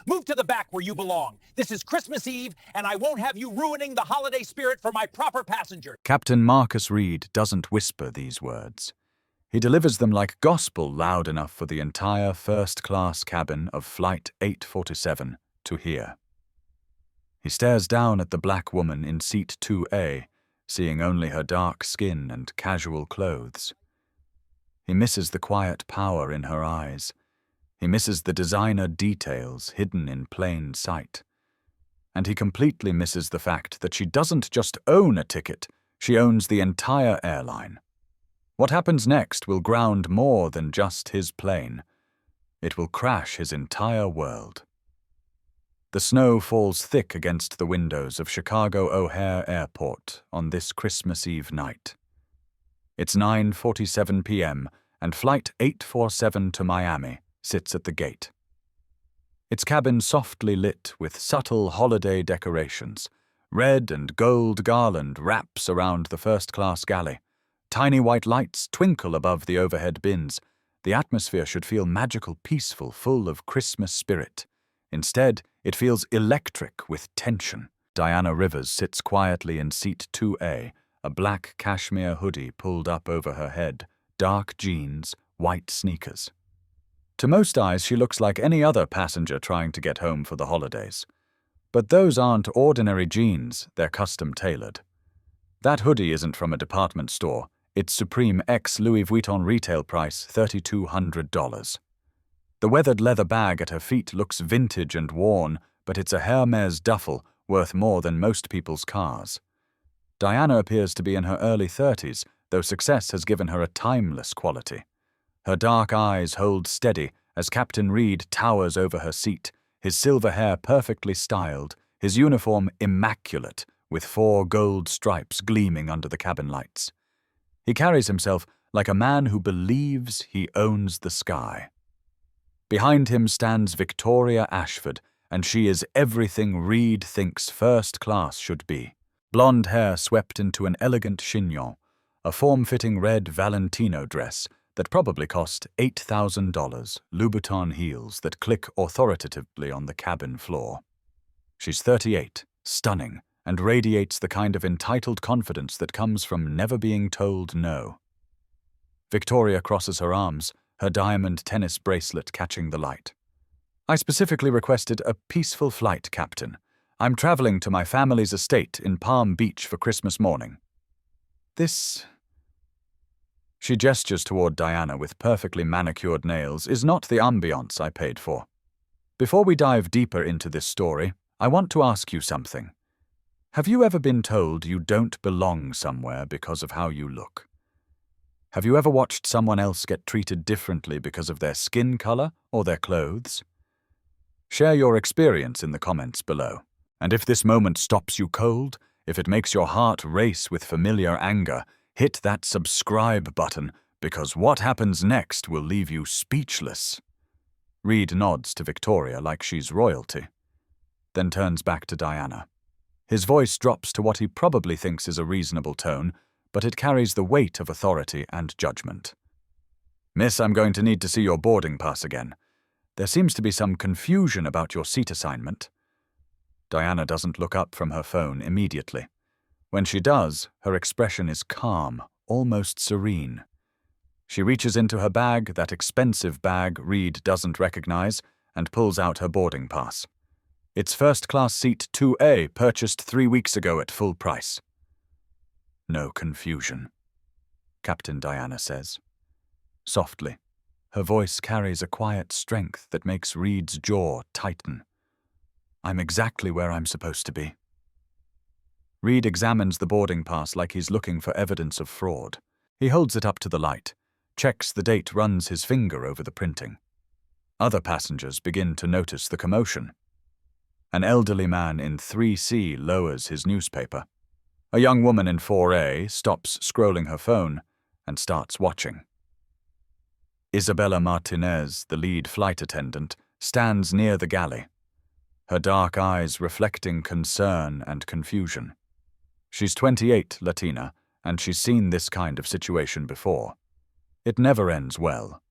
Move to the back where you belong. This is Christmas Eve, and I won't have you ruining the holiday spirit for my proper passenger. Captain Marcus Reed doesn't whisper these words. He delivers them like gospel loud enough for the entire first-class cabin of Flight 847 to hear. He stares down at the black woman in seat 2A, seeing only her dark skin and casual clothes. He misses the quiet power in her eyes. He misses the designer details hidden in plain sight. And he completely misses the fact that she doesn't just own a ticket, she owns the entire airline. What happens next will ground more than just his plane. It will crash his entire world. The snow falls thick against the windows of Chicago O'Hare Airport on this Christmas Eve night. It's 9:47 p.m. and Flight 847 to Miami sits at the gate. Its cabin softly lit with subtle holiday decorations. Red and gold garland wraps around the first-class galley. Tiny white lights twinkle above the overhead bins. The atmosphere should feel magical, peaceful, full of Christmas spirit. Instead, it feels electric with tension. Diana Rivers sits quietly in seat 2A, a black cashmere hoodie pulled up over her head, dark jeans, white sneakers. To most eyes, she looks like any other passenger trying to get home for the holidays. But those aren't ordinary jeans, they're custom-tailored. That hoodie isn't from a department store. It's Supreme X Louis Vuitton retail price $3,200. The weathered leather bag at her feet looks vintage and worn, but it's a Hermes duffel worth more than most people's cars. Diana appears to be in her early 30s, though success has given her a timeless quality. Her dark eyes hold steady as Captain Reed towers over her seat, his silver hair perfectly styled, his uniform immaculate, with 4 gold stripes gleaming under the cabin lights. He carries himself like a man who believes he owns the sky. Behind him stands Victoria Ashford, and she is everything Reed thinks first class should be. Blonde hair swept into an elegant chignon, a form-fitting red Valentino dress that probably cost $8,000, Louboutin heels that click authoritatively on the cabin floor. She's 38, stunning, and radiates the kind of entitled confidence that comes from never being told no. Victoria crosses her arms, her diamond tennis bracelet catching the light. I specifically requested a peaceful flight, Captain. I'm traveling to my family's estate in Palm Beach for Christmas morning. She gestures toward Diana with perfectly manicured nails, is not the ambiance I paid for. Before we dive deeper into this story, I want to ask you something. Have you ever been told you don't belong somewhere because of how you look? Have you ever watched someone else get treated differently because of their skin color or their clothes? Share your experience in the comments below. And if this moment stops you cold, if it makes your heart race with familiar anger, hit that subscribe button, because what happens next will leave you speechless. Reed nods to Victoria like she's royalty, then turns back to Diana. His voice drops to what he probably thinks is a reasonable tone, but it carries the weight of authority and judgment. Miss, I'm going to need to see your boarding pass again. There seems to be some confusion about your seat assignment. Diana doesn't look up from her phone immediately. When she does, her expression is calm, almost serene. She reaches into her bag, that expensive bag Reed doesn't recognize, and pulls out her boarding pass. It's first-class seat 2A, purchased 3 weeks ago at full price. No confusion, Captain Diana says. Softly, her voice carries a quiet strength that makes Reed's jaw tighten. I'm exactly where I'm supposed to be. Reed examines the boarding pass like he's looking for evidence of fraud. He holds it up to the light, checks the date, runs his finger over the printing. Other passengers begin to notice the commotion. An elderly man in 3C lowers his newspaper. A young woman in 4A stops scrolling her phone and starts watching. Isabella Martinez, the lead flight attendant, stands near the galley, her dark eyes reflecting concern and confusion. She's 28, Latina, and she's seen this kind of situation before. It never ends well.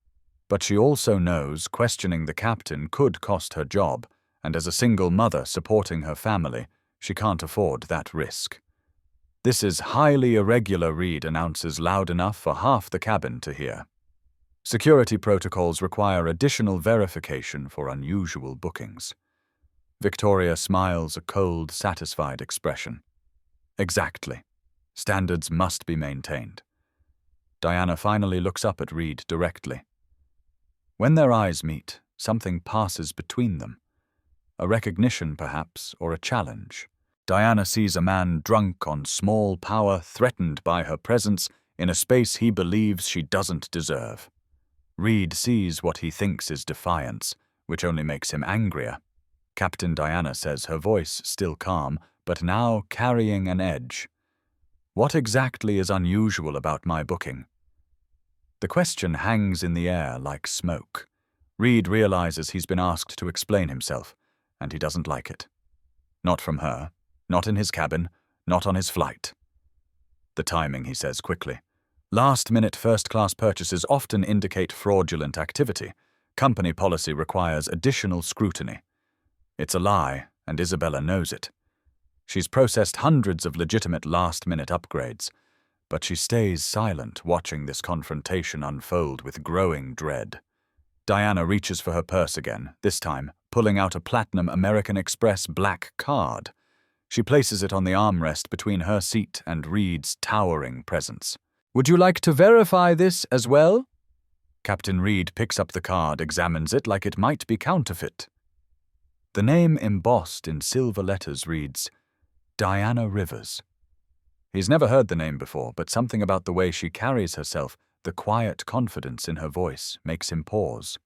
But she also knows questioning the captain could cost her job, and as a single mother supporting her family, she can't afford that risk. "This is highly irregular," Reed announces loud enough for half the cabin to hear. Security protocols require additional verification for unusual bookings. Victoria smiles a cold, satisfied expression. Exactly. Standards must be maintained. Diana finally looks up at Reed directly. When their eyes meet, something passes between them. A recognition, perhaps, or a challenge. Diana sees a man drunk on small power, threatened by her presence in a space he believes she doesn't deserve. Reed sees what he thinks is defiance, which only makes him angrier. Captain Diana says, her voice still calm, but now carrying an edge. "What exactly is unusual about my booking?" The question hangs in the air like smoke. Reed realizes he's been asked to explain himself, and he doesn't like it. Not from her, not in his cabin, not on his flight. "The timing," he says quickly. "Last-minute first-class purchases often indicate fraudulent activity. Company policy requires additional scrutiny." It's a lie, and Isabella knows it. She's processed hundreds of legitimate last-minute upgrades, but she stays silent, watching this confrontation unfold with growing dread. Diana reaches for her purse again, this time pulling out a platinum American Express black card. She places it on the armrest between her seat and Reed's towering presence. "Would you like to verify this as well?" Captain Reed picks up the card, examines it like it might be counterfeit. The name embossed in silver letters reads, Diana Rivers. He's never heard the name before, but something about the way she carries herself, the quiet confidence in her voice, makes him pause.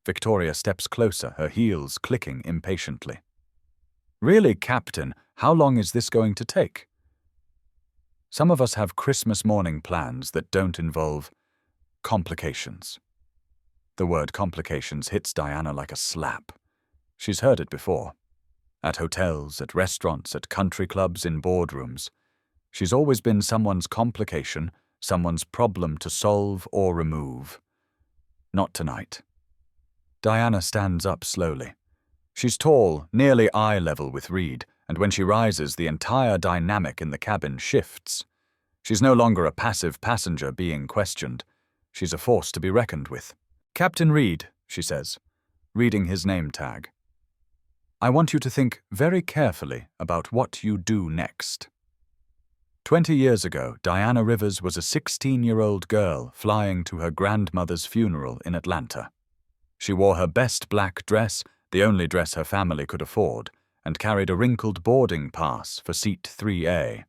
Victoria steps closer, her heels clicking impatiently. "Really, Captain, how long is this going to take?" Some of us have Christmas morning plans that don't involve complications. The word complications hits Diana like a slap. She's heard it before. At hotels, at restaurants, at country clubs, in boardrooms. She's always been someone's complication, someone's problem to solve or remove. Not tonight. Diana stands up slowly. She's tall, nearly eye level with Reed, and when she rises, the entire dynamic in the cabin shifts. She's no longer a passive passenger being questioned. She's a force to be reckoned with. "Captain Reed," she says, reading his name tag. "I want you to think very carefully about what you do next." 20 years ago, Diana Rivers was a 16-year-old girl flying to her grandmother's funeral in Atlanta. She wore her best black dress, the only dress her family could afford, and carried a wrinkled boarding pass for seat 3A.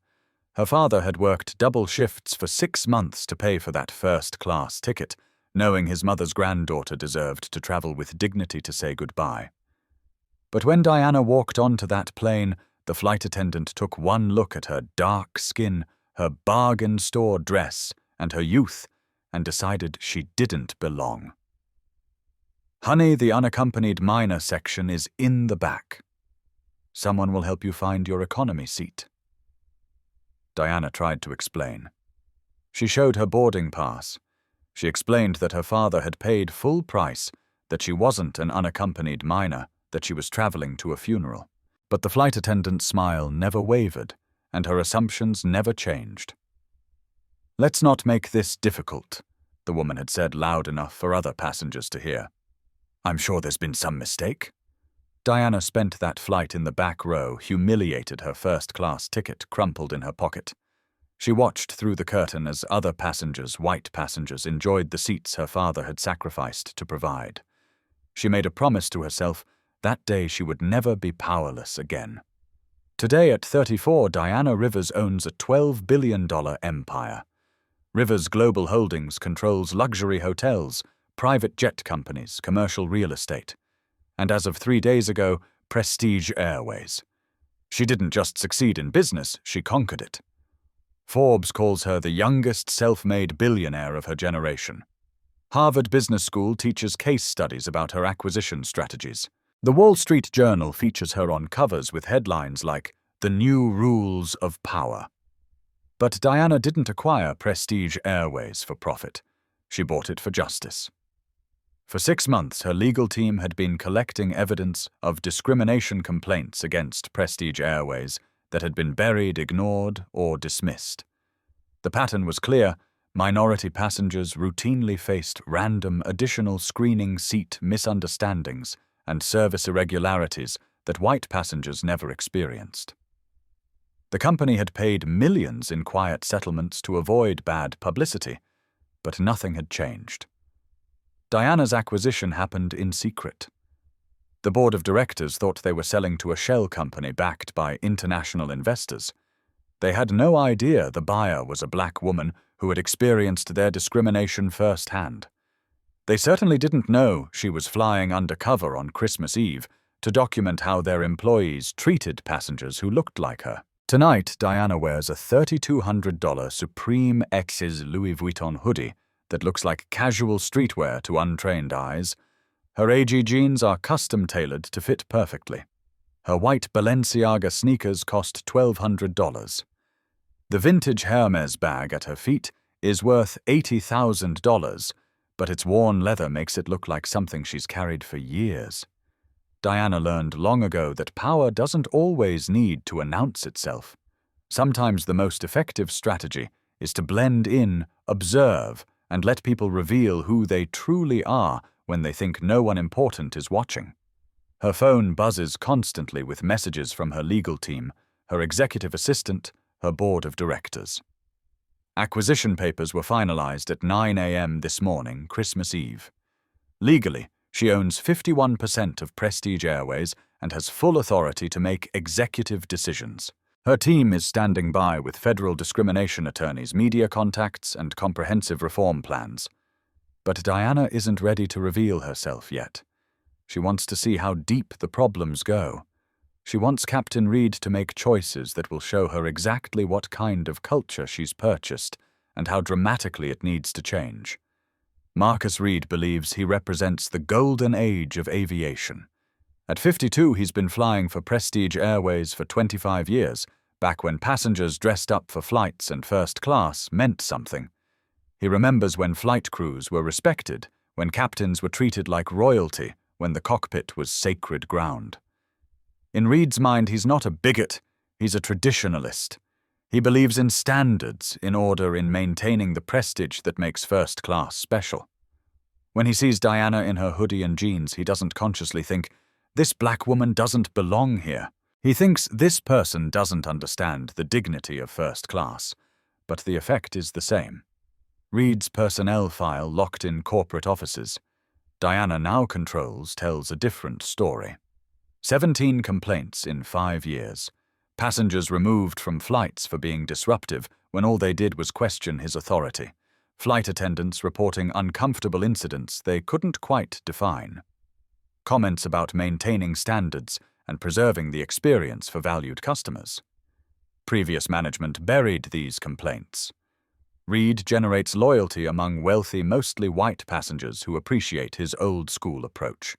Her father had worked double shifts for 6 months to pay for that first-class ticket, knowing his mother's granddaughter deserved to travel with dignity to say goodbye. But when Diana walked onto that plane, the flight attendant took one look at her dark skin, her bargain store dress, and her youth, and decided she didn't belong. "Honey, the unaccompanied minor section is in the back. Someone will help you find your economy seat." Diana tried to explain. She showed her boarding pass. She explained that her father had paid full price, that she wasn't an unaccompanied minor, that she was traveling to a funeral. But the flight attendant's smile never wavered, and her assumptions never changed. "Let's not make this difficult," the woman had said loud enough for other passengers to hear. "I'm sure there's been some mistake." Diana spent that flight in the back row, humiliated, her first-class ticket crumpled in her pocket. She watched through the curtain as other passengers, white passengers, enjoyed the seats her father had sacrificed to provide. She made a promise to herself that day she would never be powerless again. Today at 34, Diana Rivers owns a $12 billion empire. Rivers Global Holdings controls luxury hotels, private jet companies, commercial real estate, and as of 3 days ago, Prestige Airways. She didn't just succeed in business, she conquered it. Forbes calls her the youngest self-made billionaire of her generation. Harvard Business School teaches case studies about her acquisition strategies. The Wall Street Journal features her on covers with headlines like, "The New Rules of Power." But Diana didn't acquire Prestige Airways for profit. She bought it for justice. For 6 months, her legal team had been collecting evidence of discrimination complaints against Prestige Airways that had been buried, ignored, or dismissed. The pattern was clear. Minority passengers routinely faced random additional screening seat misunderstandings and service irregularities that white passengers never experienced. The company had paid millions in quiet settlements to avoid bad publicity, but nothing had changed. Diana's acquisition happened in secret. The board of directors thought they were selling to a shell company backed by international investors. They had no idea the buyer was a black woman who had experienced their discrimination firsthand. They certainly didn't know she was flying undercover on Christmas Eve to document how their employees treated passengers who looked like her. Tonight, Diana wears a $3,200 Supreme X's Louis Vuitton hoodie that looks like casual streetwear to untrained eyes. Her AG jeans are custom-tailored to fit perfectly. Her white Balenciaga sneakers cost $1,200. The vintage Hermes bag at her feet is worth $80,000, but its worn leather makes it look like something she's carried for years. Diana learned long ago that power doesn't always need to announce itself. Sometimes the most effective strategy is to blend in, observe, and let people reveal who they truly are when they think no one important is watching. Her phone buzzes constantly with messages from her legal team, her executive assistant, her board of directors. Acquisition papers were finalized at 9 a.m. this morning, Christmas Eve. Legally, she owns 51% of Prestige Airways and has full authority to make executive decisions. Her team is standing by with federal discrimination attorneys, media contacts, and comprehensive reform plans. But Diana isn't ready to reveal herself yet. She wants to see how deep the problems go. She wants Captain Reed to make choices that will show her exactly what kind of culture she's purchased and how dramatically it needs to change. Marcus Reed believes he represents the golden age of aviation. At 52, he's been flying for Prestige Airways for 25 years, back when passengers dressed up for flights and first class meant something. He remembers when flight crews were respected, when captains were treated like royalty, when the cockpit was sacred ground. In Reed's mind, he's not a bigot, he's a traditionalist. He believes in standards in order in maintaining the prestige that makes first class special. When he sees Diana in her hoodie and jeans, he doesn't consciously think, "This black woman doesn't belong here." He thinks this person doesn't understand the dignity of first class, but the effect is the same. Reed's personnel file locked in corporate offices. Diana now controls tells a different story. 17 complaints in 5 years. Passengers removed from flights for being disruptive when all they did was question his authority. Flight attendants reporting uncomfortable incidents they couldn't quite define. Comments about maintaining standards and preserving the experience for valued customers. Previous management buried these complaints. Reed generates loyalty among wealthy, mostly white passengers who appreciate his old-school approach.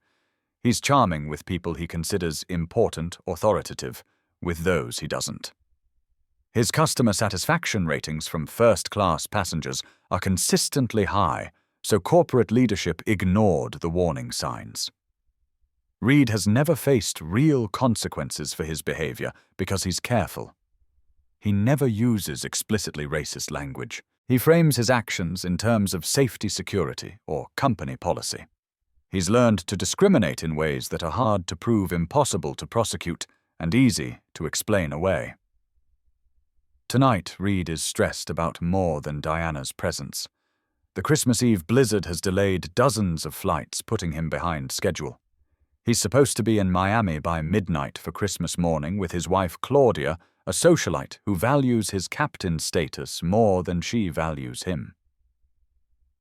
He's charming with people he considers important, authoritative, with those he doesn't. His customer satisfaction ratings from first-class passengers are consistently high, so corporate leadership ignored the warning signs. Reed has never faced real consequences for his behavior because he's careful. He never uses explicitly racist language. He frames his actions in terms of safety security or company policy. He's learned to discriminate in ways that are hard to prove, impossible to prosecute, and easy to explain away. Tonight, Reed is stressed about more than Diana's presence. The Christmas Eve blizzard has delayed dozens of flights, putting him behind schedule. He's supposed to be in Miami by midnight for Christmas morning with his wife Claudia, a socialite who values his captain status more than she values him.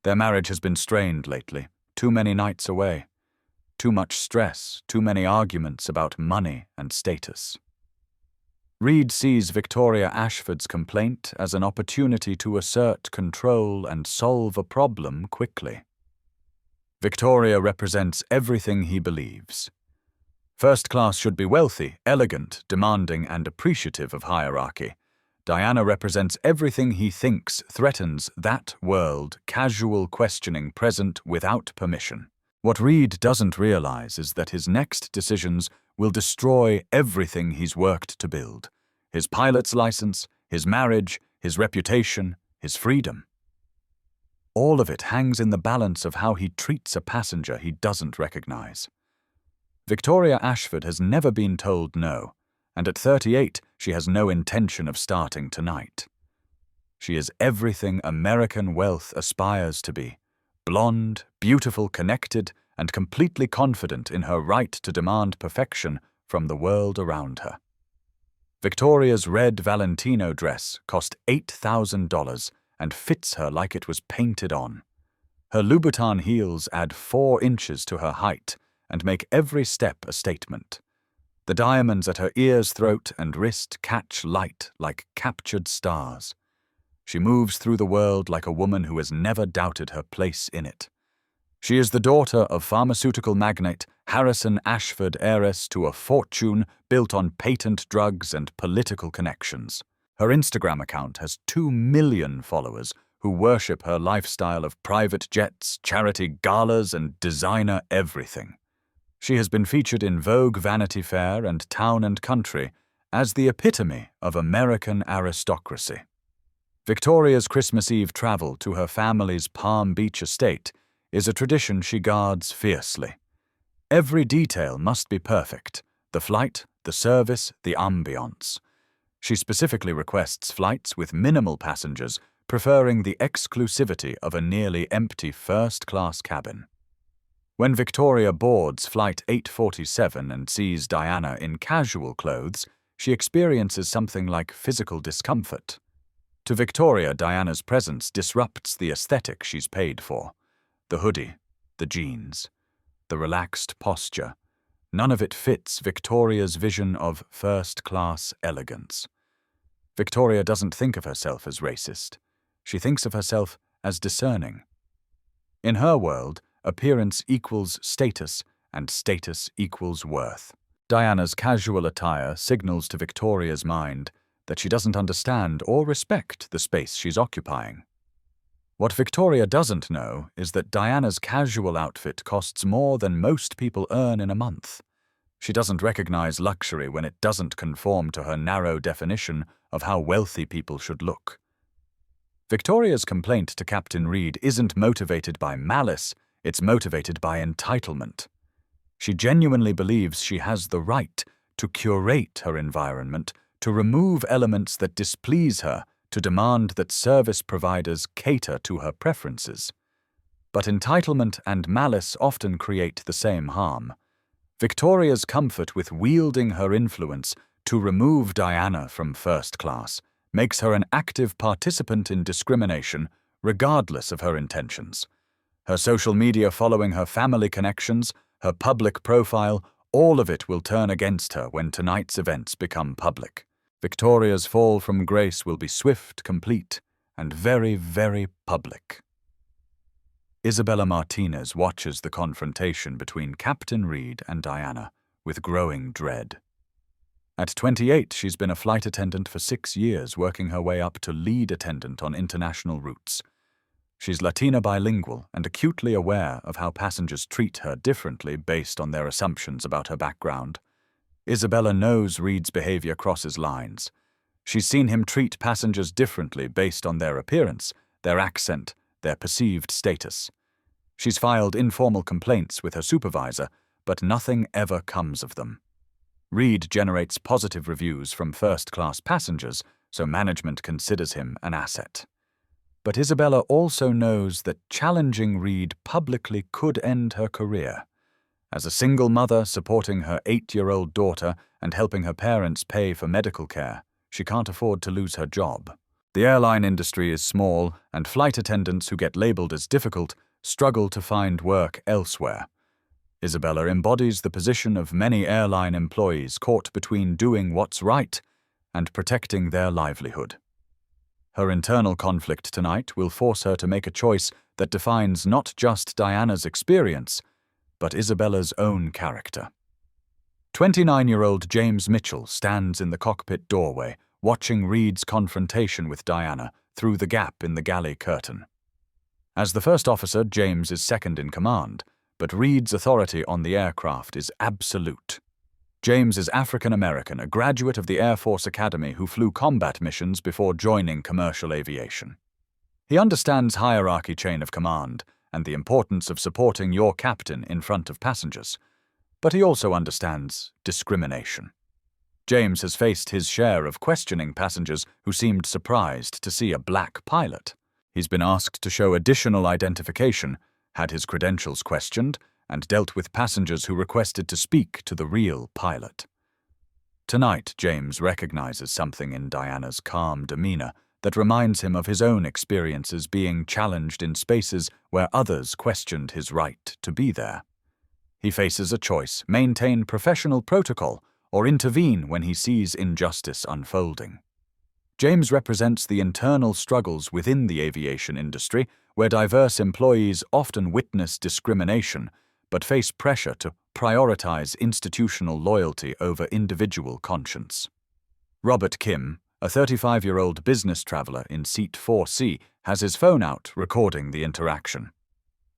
Their marriage has been strained lately. Too many nights away. Too much stress, too many arguments about money and status. Reed sees Victoria Ashford's complaint as an opportunity to assert control and solve a problem quickly. Victoria represents everything he believes. First class should be wealthy, elegant, demanding, and appreciative of hierarchy. Diana represents everything he thinks threatens that world, casual questioning present without permission. What Reed doesn't realize is that his next decisions will destroy everything he's worked to build: his pilot's license, his marriage, his reputation, his freedom. All of it hangs in the balance of how he treats a passenger he doesn't recognize. Victoria Ashford has never been told no, and at 38 she has no intention of starting tonight. She is everything American wealth aspires to be: blonde, beautiful, connected, and completely confident in her right to demand perfection from the world around her. Victoria's red Valentino dress cost $8,000 and fits her like it was painted on. Her Louboutin heels add 4 inches to her height and make every step a statement. The diamonds at her ears, throat, and wrist catch light like captured stars. She moves through the world like a woman who has never doubted her place in it. She is the daughter of pharmaceutical magnate Harrison Ashford, heiress to a fortune built on patent drugs and political connections. Her Instagram account has 2 million followers who worship her lifestyle of private jets, charity galas, and designer everything. She has been featured in Vogue, Vanity Fair, and Town and Country as the epitome of American aristocracy. Victoria's Christmas Eve travel to her family's Palm Beach estate is a tradition she guards fiercely. Every detail must be perfect: the flight, the service, the ambiance. She specifically requests flights with minimal passengers, preferring the exclusivity of a nearly empty first-class cabin. When Victoria boards Flight 847 and sees Diana in casual clothes, she experiences something like physical discomfort. To Victoria, Diana's presence disrupts the aesthetic she's paid for. The hoodie, the jeans, the relaxed posture. None of it fits Victoria's vision of first-class elegance. Victoria doesn't think of herself as racist. She thinks of herself as discerning. In her world, appearance equals status, and status equals worth. Diana's casual attire signals to Victoria's mind that she doesn't understand or respect the space she's occupying. What Victoria doesn't know is that Diana's casual outfit costs more than most people earn in a month. She doesn't recognize luxury when it doesn't conform to her narrow definition of how wealthy people should look. Victoria's complaint to Captain Reed isn't motivated by malice, it's motivated by entitlement. She genuinely believes she has the right to curate her environment, to remove elements that displease her, to demand that service providers cater to her preferences. But entitlement and malice often create the same harm. Victoria's comfort with wielding her influence to remove Diana from first class makes her an active participant in discrimination, regardless of her intentions. Her social media following, her family connections, her public profile, all of it will turn against her when tonight's events become public. Victoria's fall from grace will be swift, complete, and very, very public. Isabella Martinez watches the confrontation between Captain Reed and Diana with growing dread. At 28, she's been a flight attendant for 6 years, working her way up to lead attendant on international routes. She's Latina bilingual and acutely aware of how passengers treat her differently based on their assumptions about her background. Isabella knows Reed's behavior crosses lines. She's seen him treat passengers differently based on their appearance, their accent, their perceived status. She's filed informal complaints with her supervisor, but nothing ever comes of them. Reed generates positive reviews from first-class passengers, so management considers him an asset. But Isabella also knows that challenging Reed publicly could end her career. As a single mother supporting her 8-year-old daughter and helping her parents pay for medical care, she can't afford to lose her job. The airline industry is small, and flight attendants who get labeled as difficult struggle to find work elsewhere. Isabella embodies the position of many airline employees caught between doing what's right and protecting their livelihood. Her internal conflict tonight will force her to make a choice that defines not just Diana's experience, but Isabella's own character. 29-year-old James Mitchell stands in the cockpit doorway, watching Reed's confrontation with Diana through the gap in the galley curtain. As the first officer, James is second in command, but Reed's authority on the aircraft is absolute. James is African American, a graduate of the Air Force Academy who flew combat missions before joining commercial aviation. He understands hierarchy chain of command and the importance of supporting your captain in front of passengers, but he also understands discrimination. James has faced his share of questioning passengers who seemed surprised to see a black pilot. He's been asked to show additional identification, had his credentials questioned, and dealt with passengers who requested to speak to the real pilot. Tonight, James recognizes something in Diana's calm demeanor that reminds him of his own experiences being challenged in spaces where others questioned his right to be there. He faces a choice: maintain professional protocol or intervene when he sees injustice unfolding. James represents the internal struggles within the aviation industry, where diverse employees often witness discrimination but face pressure to prioritize institutional loyalty over individual conscience. Robert Kim, a 35-year-old business traveler in seat 4C, has his phone out recording the interaction.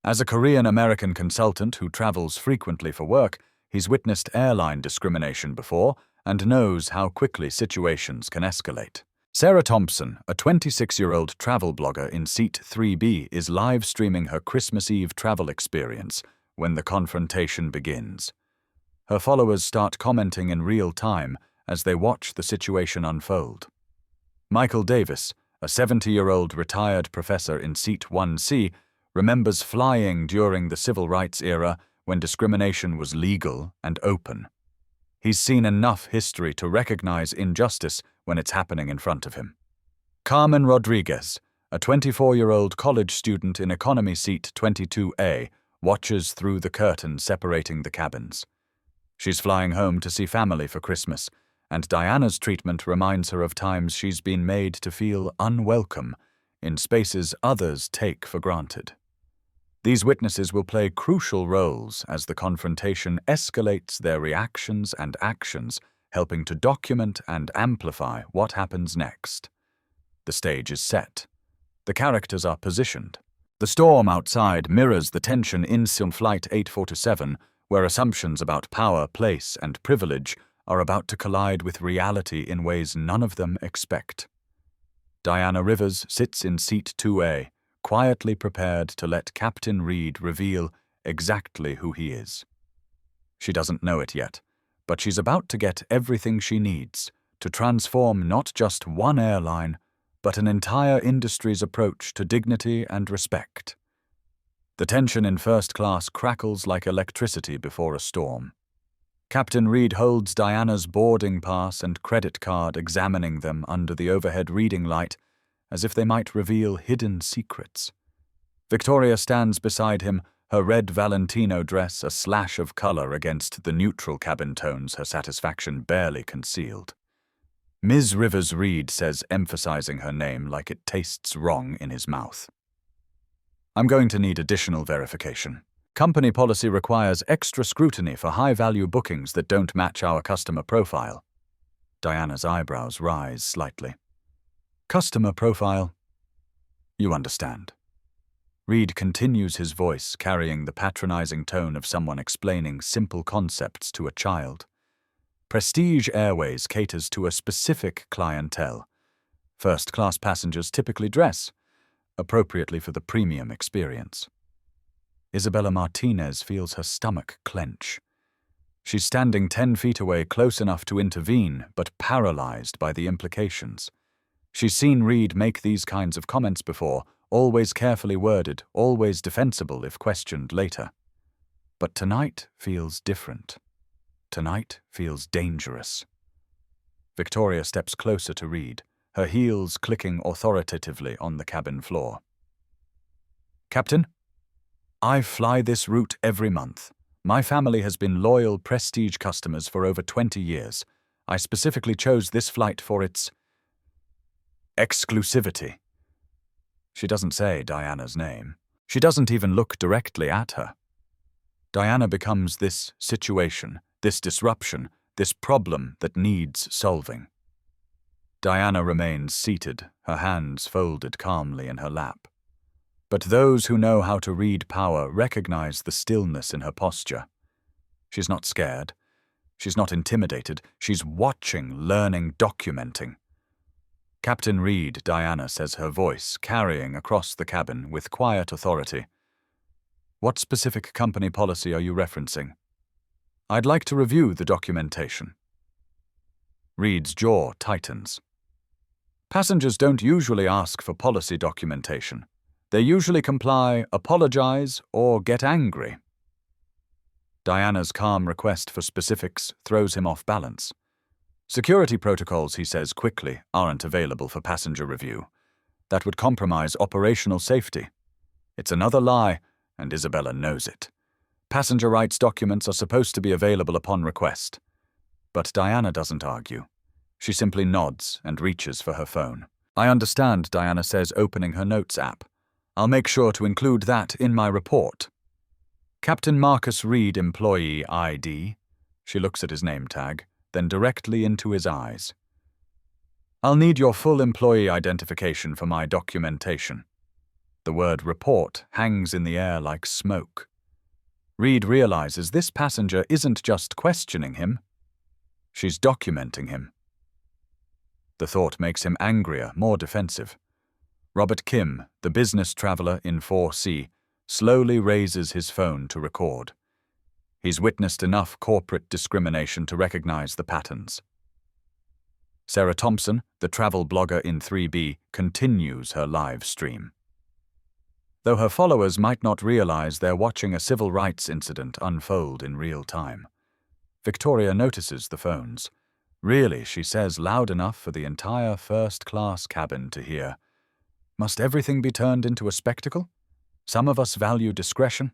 As a Korean-American consultant who travels frequently for work, he's witnessed airline discrimination before and knows how quickly situations can escalate. Sarah Thompson, a 26-year-old travel blogger in seat 3B, is live streaming her Christmas Eve travel experience when the confrontation begins. Her followers start commenting in real time as they watch the situation unfold. Michael Davis, a 70-year-old retired professor in seat 1C, remembers flying during the civil rights era when discrimination was legal and open. He's seen enough history to recognize injustice when it's happening in front of him. Carmen Rodriguez, a 24-year-old college student in economy seat 22A, watches through the curtain separating the cabins. She's flying home to see family for Christmas, and Diana's treatment reminds her of times she's been made to feel unwelcome in spaces others take for granted. These witnesses will play crucial roles as the confrontation escalates their reactions and actions, helping to document and amplify what happens next. The stage is set. The characters are positioned. The storm outside mirrors the tension in Flight 847, where assumptions about power, place, and privilege are about to collide with reality in ways none of them expect. Diana Rivers sits in seat 2A, quietly prepared to let Captain Reed reveal exactly who he is. She doesn't know it yet, but she's about to get everything she needs to transform not just one airline, but an entire industry's approach to dignity and respect. The tension in first class crackles like electricity before a storm. Captain Reed holds Diana's boarding pass and credit card, examining them under the overhead reading light, as if they might reveal hidden secrets. Victoria stands beside him, her red Valentino dress a slash of color against the neutral cabin tones, her satisfaction barely concealed. Ms. Rivers, Reed says, emphasizing her name like it tastes wrong in his mouth. I'm going to need additional verification. Company policy requires extra scrutiny for high-value bookings that don't match our customer profile. Diana's eyebrows rise slightly. Customer profile? You understand. Reed continues, his voice carrying the patronizing tone of someone explaining simple concepts to a child. Prestige Airways caters to a specific clientele. First-class passengers typically dress appropriately for the premium experience. Isabella Martinez feels her stomach clench. She's standing 10 feet away, close enough to intervene, but paralyzed by the implications. She's seen Reed make these kinds of comments before, always carefully worded, always defensible if questioned later. But tonight feels different. Tonight feels dangerous. Victoria steps closer to Reed, her heels clicking authoritatively on the cabin floor. Captain, I fly this route every month. My family has been loyal Prestige customers for over 20 years. I specifically chose this flight for its exclusivity. She doesn't say Diana's name. She doesn't even look directly at her. Diana becomes this situation, this disruption, this problem that needs solving. Diana remains seated, her hands folded calmly in her lap. But those who know how to read power recognize the stillness in her posture. She's not scared. She's not intimidated. She's watching, learning, documenting. Captain Reed, Diana says, her voice carrying across the cabin with quiet authority. What specific company policy are you referencing? I'd like to review the documentation. Reed's jaw tightens. Passengers don't usually ask for policy documentation. They usually comply, apologize, or get angry. Diana's calm request for specifics throws him off balance. Security protocols, he says quickly, aren't available for passenger review. That would compromise operational safety. It's another lie, and Isabella knows it. Passenger rights documents are supposed to be available upon request. But Diana doesn't argue. She simply nods and reaches for her phone. I understand, Diana says, opening her notes app. I'll make sure to include that in my report. Captain Marcus Reed, employee ID. She looks at his name tag, then directly into his eyes. I'll need your full employee identification for my documentation. The word report hangs in the air like smoke. Reed realizes this passenger isn't just questioning him. She's documenting him. The thought makes him angrier, more defensive. Robert Kim, the business traveler in 4C, slowly raises his phone to record. He's witnessed enough corporate discrimination to recognize the patterns. Sarah Thompson, the travel blogger in 3B, continues her live stream. Though her followers might not realize they're watching a civil rights incident unfold in real time. Victoria notices the phones. Really, she says loud enough for the entire first-class cabin to hear. Must everything be turned into a spectacle? Some of us value discretion.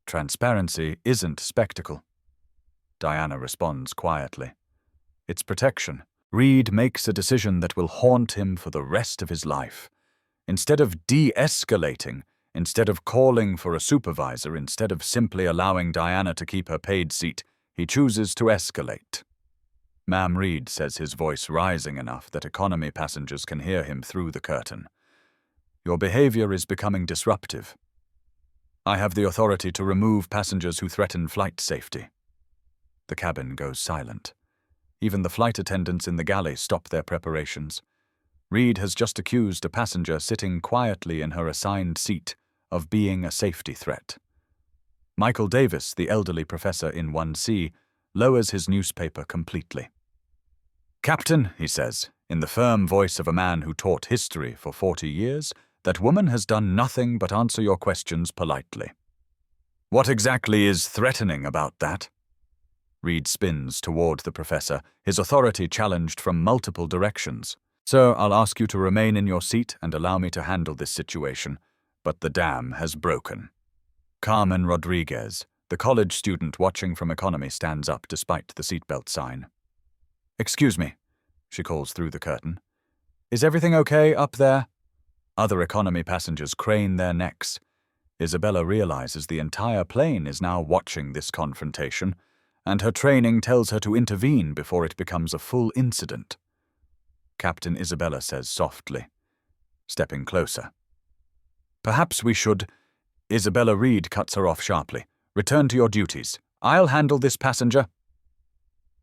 Transparency isn't spectacle. Diana responds quietly. It's protection. Reed makes a decision that will haunt him for the rest of his life. Instead of de-escalating, instead of calling for a supervisor, instead of simply allowing Diana to keep her paid seat, he chooses to escalate. Ma'am, Reed says, his voice rising enough that economy passengers can hear him through the curtain. Your behavior is becoming disruptive. I have the authority to remove passengers who threaten flight safety. The cabin goes silent. Even the flight attendants in the galley stop their preparations. Reed has just accused a passenger sitting quietly in her assigned seat of being a safety threat. Michael Davis, the elderly professor in 1C, lowers his newspaper completely. Captain, he says, in the firm voice of a man who taught history for 40 years, that woman has done nothing but answer your questions politely. What exactly is threatening about that? Reed spins toward the professor, his authority challenged from multiple directions. Sir, I'll ask you to remain in your seat and allow me to handle this situation, but the dam has broken. Carmen Rodriguez, the college student watching from economy, stands up despite the seatbelt sign. Excuse me, she calls through the curtain. Is everything okay up there? Other economy passengers crane their necks. Isabella realizes the entire plane is now watching this confrontation, and her training tells her to intervene before it becomes a full incident. Captain Isabella says softly, stepping closer. Perhaps we should... Isabella Reed cuts her off sharply. Return to your duties. I'll handle this passenger.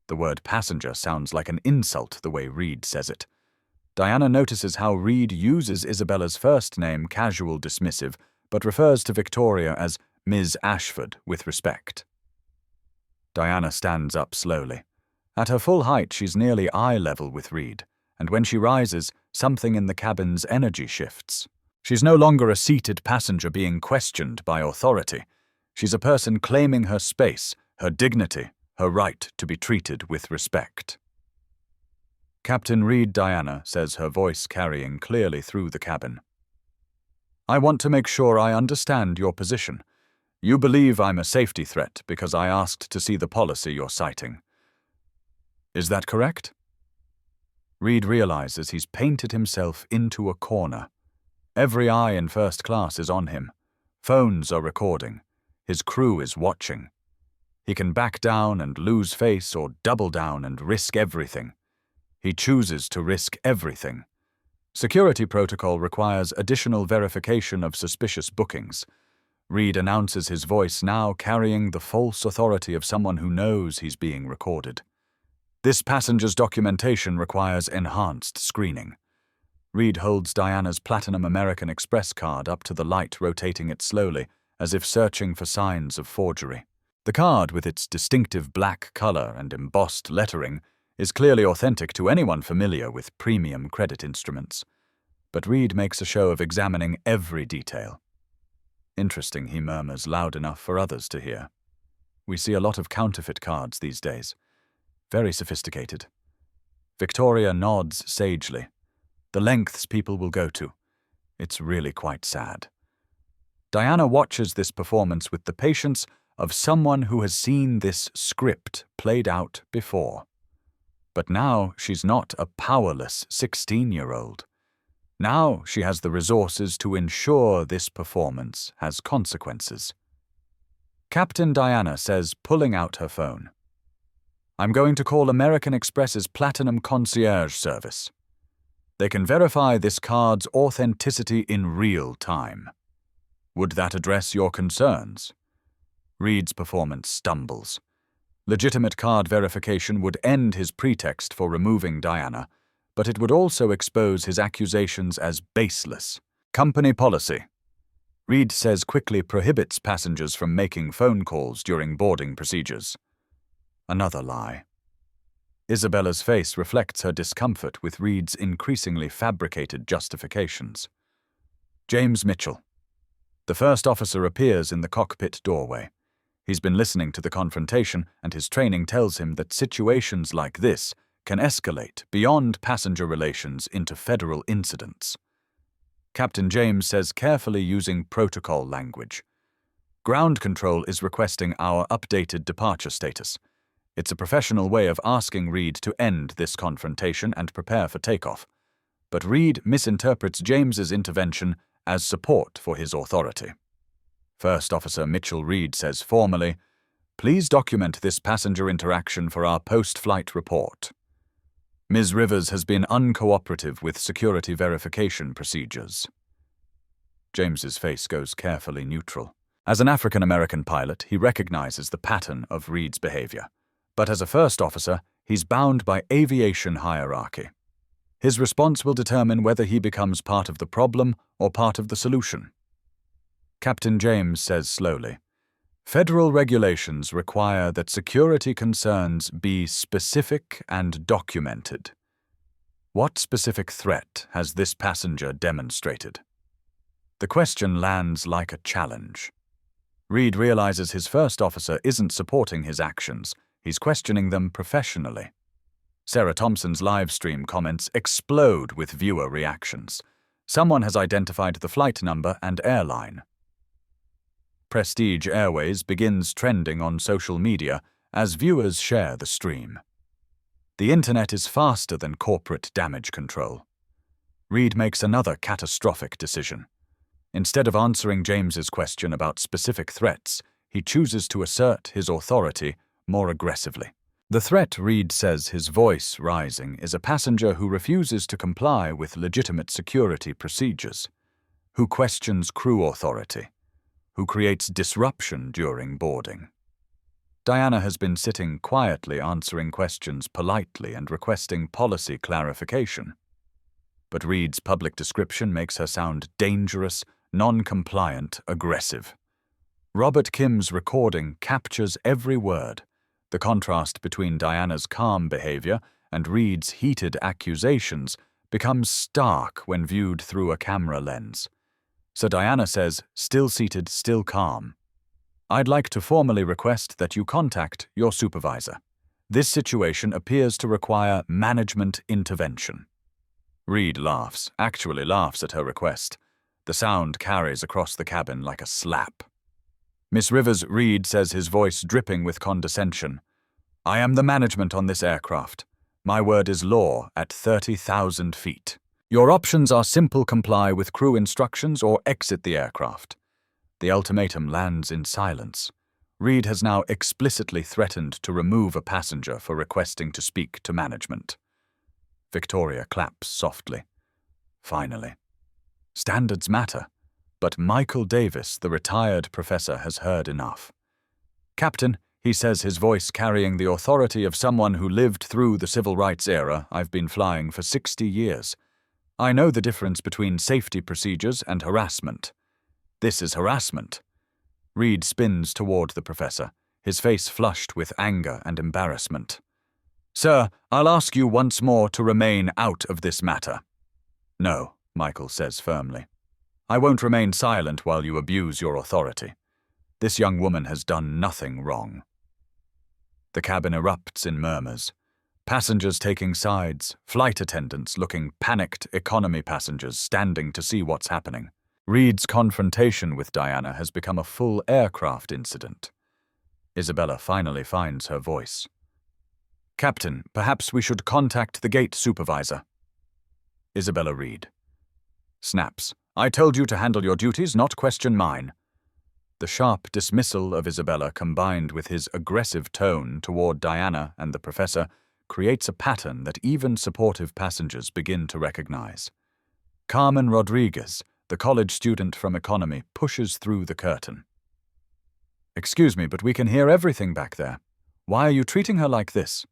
The word passenger sounds like an insult the way Reed says it. Diana notices how Reed uses Isabella's first name casual dismissive, but refers to Victoria as Ms. Ashford with respect. Diana stands up slowly. At her full height, she's nearly eye level with Reed, and when she rises, something in the cabin's energy shifts. She's no longer a seated passenger being questioned by authority. She's a person claiming her space, her dignity, her right to be treated with respect. Captain Reed, Diana says, her voice carrying clearly through the cabin. I want to make sure I understand your position. You believe I'm a safety threat because I asked to see the policy you're citing. Is that correct? Reed realizes he's painted himself into a corner. Every eye in first class is on him. Phones are recording. His crew is watching. He can back down and lose face or double down and risk everything. He chooses to risk everything. Security protocol requires additional verification of suspicious bookings. Reed announces his voice now carrying the false authority of someone who knows he's being recorded. This passenger's documentation requires enhanced screening. Reed holds Diana's Platinum American Express card up to the light, rotating it slowly, as if searching for signs of forgery. The card, with its distinctive black color and embossed lettering, is clearly authentic to anyone familiar with premium credit instruments. But Reed makes a show of examining every detail. Interesting, he murmurs loud enough for others to hear. We see a lot of counterfeit cards these days. Very sophisticated. Victoria nods sagely. The lengths people will go to. It's really quite sad. Diana watches this performance with the patience of someone who has seen this script played out before. But now she's not a powerless 16-year-old. Now she has the resources to ensure this performance has consequences. Captain Diana says, pulling out her phone, "I'm going to call American Express's Platinum Concierge Service. They can verify this card's authenticity in real time. Would that address your concerns?" Reed's performance stumbles. Legitimate card verification would end his pretext for removing Diana, but it would also expose his accusations as baseless. Company policy. Reed says quickly prohibits passengers from making phone calls during boarding procedures. Another lie. Isabella's face reflects her discomfort with Reed's increasingly fabricated justifications. James Mitchell. The first officer appears in the cockpit doorway. He's been listening to the confrontation, and his training tells him that situations like this can escalate beyond passenger relations into federal incidents. Captain James says, carefully using protocol language, "Ground control is requesting our updated departure status. It's a professional way of asking Reed to end this confrontation and prepare for takeoff. But Reed misinterprets James's intervention as support for his authority." First Officer Mitchell Reed says formally, "Please document this passenger interaction for our post-flight report. Ms. Rivers has been uncooperative with security verification procedures." James's face goes carefully neutral. As an African-American pilot, he recognizes the pattern of Reed's behavior. But as a first officer, he's bound by aviation hierarchy. His response will determine whether he becomes part of the problem or part of the solution. Captain James says slowly, "Federal regulations require that security concerns be specific and documented. What specific threat has this passenger demonstrated?" The question lands like a challenge. Reed realizes his first officer isn't supporting his actions. He's questioning them professionally. Sarah Thompson's live stream comments explode with viewer reactions. Someone has identified the flight number and airline. Prestige Airways begins trending on social media as viewers share the stream. The internet is faster than corporate damage control. Reed makes another catastrophic decision. Instead of answering James's question about specific threats, he chooses to assert his authority more aggressively. The threat, Reed says, his voice rising, is a passenger who refuses to comply with legitimate security procedures, who questions crew authority, who creates disruption during boarding. Diana has been sitting quietly answering questions politely and requesting policy clarification. But Reed's public description makes her sound dangerous, non-compliant, aggressive. Robert Kim's recording captures every word. The contrast between Diana's calm behavior and Reed's heated accusations becomes stark when viewed through a camera lens. So Diana says, still seated, still calm, "I'd like to formally request that you contact your supervisor. This situation appears to require management intervention." Reed laughs, actually laughs at her request. The sound carries across the cabin like a slap. "Miss Rivers," Reed says, his voice dripping with condescension, "I am the management on this aircraft. My word is law at 30,000 feet. Your options are simple comply with crew instructions or exit the aircraft." The ultimatum lands in silence. Reed has now explicitly threatened to remove a passenger for requesting to speak to management. Victoria claps softly. Finally. Standards matter, but Michael Davis, the retired professor, has heard enough. "Captain," he says, his voice carrying the authority of someone who lived through the civil rights era. "I've been flying for 60 years. I know the difference between safety procedures and harassment. This is harassment." Reed spins toward the professor, his face flushed with anger and embarrassment. "Sir, I'll ask you once more to remain out of this matter." "No," Michael says firmly. "I won't remain silent while you abuse your authority. This young woman has done nothing wrong." The cabin erupts in murmurs. Passengers taking sides, flight attendants looking panicked, economy passengers standing to see what's happening. Reed's confrontation with Diana has become a full aircraft incident. Isabella finally finds her voice. "Captain, perhaps we should contact the gate supervisor." Isabella Reed snaps. "I told you to handle your duties, not question mine." The sharp dismissal of Isabella, combined with his aggressive tone toward Diana and the professor, creates a pattern that even supportive passengers begin to recognize. Carmen Rodriguez, the college student from economy, pushes through the curtain. "Excuse me, but we can hear everything back there. Why are you treating her like this?"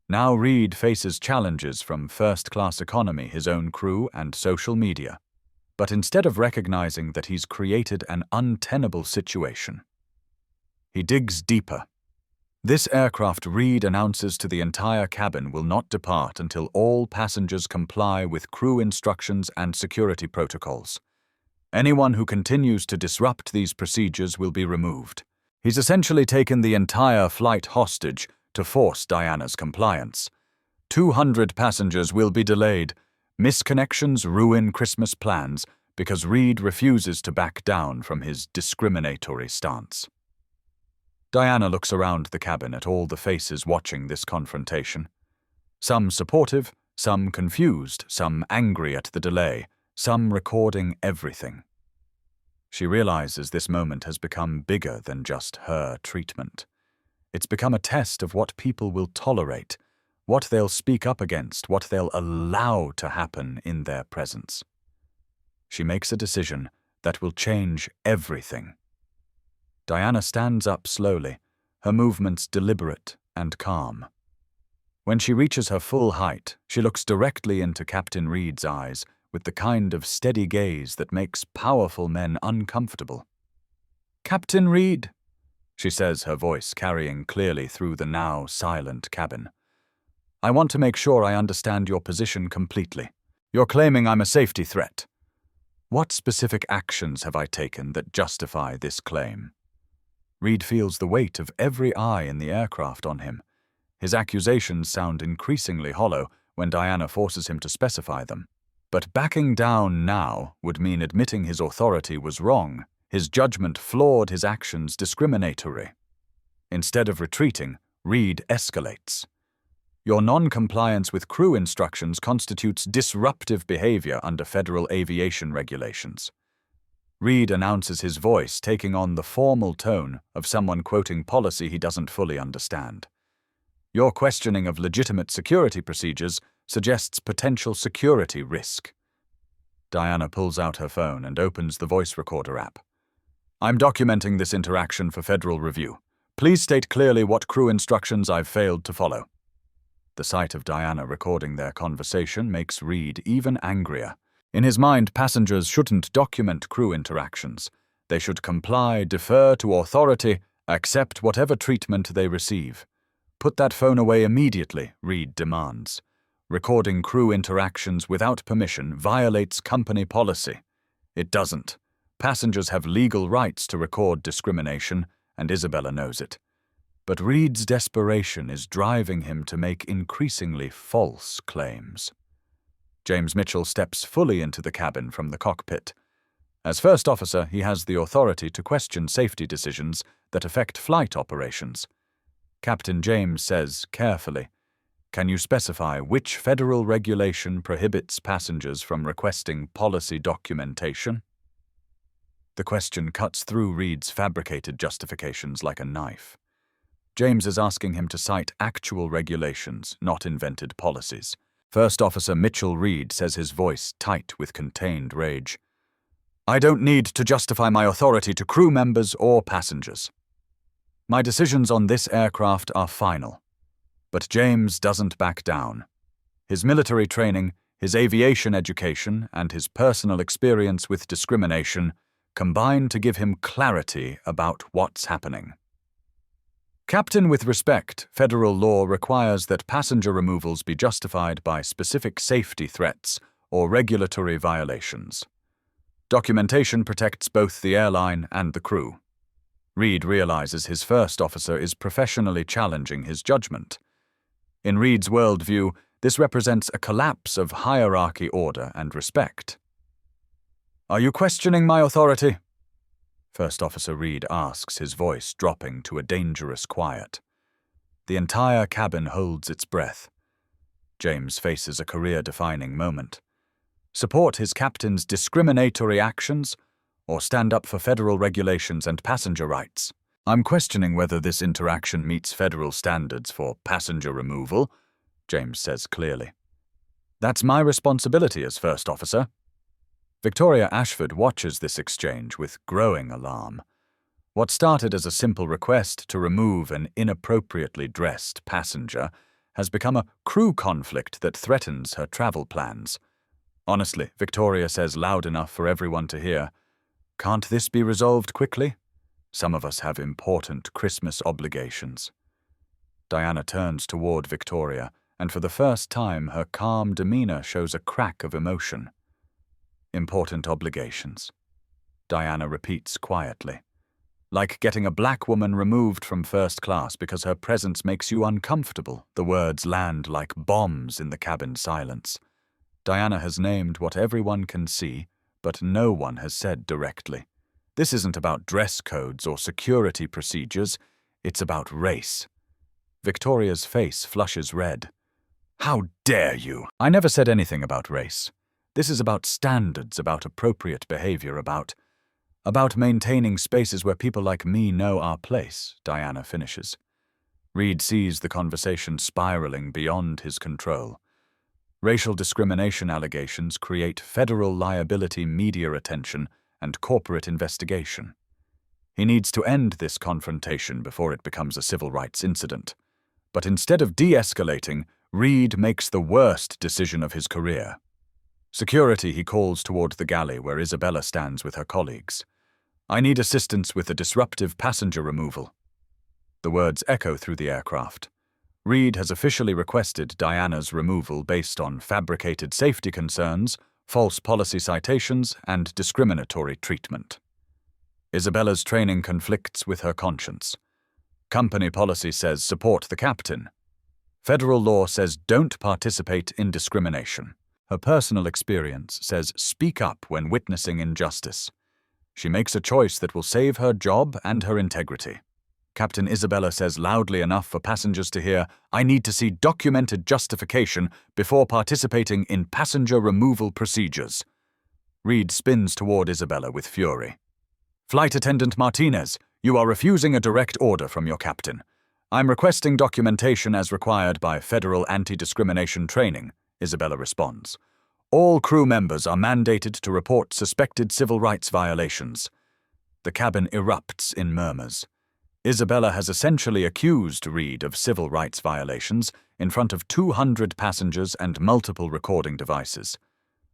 Now Reed faces challenges from first-class economy, his own crew, and social media. But instead of recognizing that he's created an untenable situation, he digs deeper. This aircraft, Reed announces to the entire cabin, will not depart until all passengers comply with crew instructions and security protocols. Anyone who continues to disrupt these procedures will be removed. He's essentially taken the entire flight hostage to force Diana's compliance. 200 passengers will be delayed. Misconnections ruin Christmas plans because Reed refuses to back down from his discriminatory stance. Diana looks around the cabin at all the faces watching this confrontation. Some supportive, some confused, some angry at the delay, some recording everything. She realizes this moment has become bigger than just her treatment. It's become a test of what people will tolerate, what they'll speak up against, what they'll allow to happen in their presence. She makes a decision that will change everything. Diana stands up slowly, her movements deliberate and calm. When she reaches her full height, she looks directly into Captain Reed's eyes with the kind of steady gaze that makes powerful men uncomfortable. "Captain Reed," she says, her voice carrying clearly through the now silent cabin, "I want to make sure I understand your position completely. You're claiming I'm a safety threat. What specific actions have I taken that justify this claim?" Reed feels the weight of every eye in the aircraft on him. His accusations sound increasingly hollow when Diana forces him to specify them. But backing down now would mean admitting his authority was wrong, his judgment flawed, his actions discriminatory. Instead of retreating, Reed escalates. "Your non-compliance with crew instructions constitutes disruptive behavior under federal aviation regulations." Reed announces, his voice taking on the formal tone of someone quoting policy he doesn't fully understand. "Your questioning of legitimate security procedures suggests potential security risk." Diana pulls out her phone and opens the voice recorder app. "I'm documenting this interaction for federal review. Please state clearly what crew instructions I've failed to follow." The sight of Diana recording their conversation makes Reed even angrier. In his mind, passengers shouldn't document crew interactions. They should comply, defer to authority, accept whatever treatment they receive. "Put that phone away immediately," Reed demands. "Recording crew interactions without permission violates company policy." It doesn't. Passengers have legal rights to record discrimination, and Isabella knows it. But Reed's desperation is driving him to make increasingly false claims. James Mitchell steps fully into the cabin from the cockpit. As first officer, he has the authority to question safety decisions that affect flight operations. Captain James says carefully, "Can you specify which federal regulation prohibits passengers from requesting policy documentation?" The question cuts through Reed's fabricated justifications like a knife. James is asking him to cite actual regulations, not invented policies. First Officer Mitchell Reed says, his voice tight with contained rage. I don't need to justify my authority to crew members or passengers. My decisions on this aircraft are final. But James doesn't back down. His military training, his aviation education, and his personal experience with discrimination combine to give him clarity about what's happening. Captain, with respect, federal law requires that passenger removals be justified by specific safety threats or regulatory violations. Documentation protects both the airline and the crew. Reed realizes his first officer is professionally challenging his judgment. In Reed's worldview, this represents a collapse of hierarchy, order, and respect. Are you questioning my authority? First Officer Reed asks, his voice dropping to a dangerous quiet. The entire cabin holds its breath. James faces a career-defining moment. Support his captain's discriminatory actions, or stand up for federal regulations and passenger rights? I'm questioning whether this interaction meets federal standards for passenger removal, James says clearly. That's my responsibility as First Officer. Victoria Ashford watches this exchange with growing alarm. What started as a simple request to remove an inappropriately dressed passenger has become a crew conflict that threatens her travel plans. Honestly, Victoria says loud enough for everyone to hear, can't this be resolved quickly? Some of us have important Christmas obligations. Diana turns toward Victoria, and for the first time her calm demeanor shows a crack of emotion. Important obligations, Diana repeats quietly. Like getting a black woman removed from first class because her presence makes you uncomfortable. The words land like bombs in the cabin silence. Diana has named what everyone can see, but no one has said directly. This isn't about dress codes or security procedures, it's about race. Victoria's face flushes red. How dare you? I never said anything about race. This is about standards, about appropriate behavior, about maintaining spaces where people like me know our place, Diana finishes. Reed sees the conversation spiraling beyond his control. Racial discrimination allegations create federal liability, media attention, and corporate investigation. He needs to end this confrontation before it becomes a civil rights incident. But instead of de-escalating, Reed makes the worst decision of his career. Security, he calls toward the galley where Isabella stands with her colleagues. I need assistance with a disruptive passenger removal. The words echo through the aircraft. Reed has officially requested Diana's removal based on fabricated safety concerns, false policy citations, and discriminatory treatment. Isabella's training conflicts with her conscience. Company policy says support the captain. Federal law says don't participate in discrimination. Her personal experience says speak up when witnessing injustice. She makes a choice that will save her job and her integrity. Captain Isabella says loudly enough for passengers to hear, I need to see documented justification before participating in passenger removal procedures. Reed spins toward Isabella with fury. Flight Attendant Martinez, you are refusing a direct order from your captain. I'm requesting documentation as required by federal anti-discrimination training, Isabella responds. All crew members are mandated to report suspected civil rights violations. The cabin erupts in murmurs. Isabella has essentially accused Reed of civil rights violations in front of 200 passengers and multiple recording devices.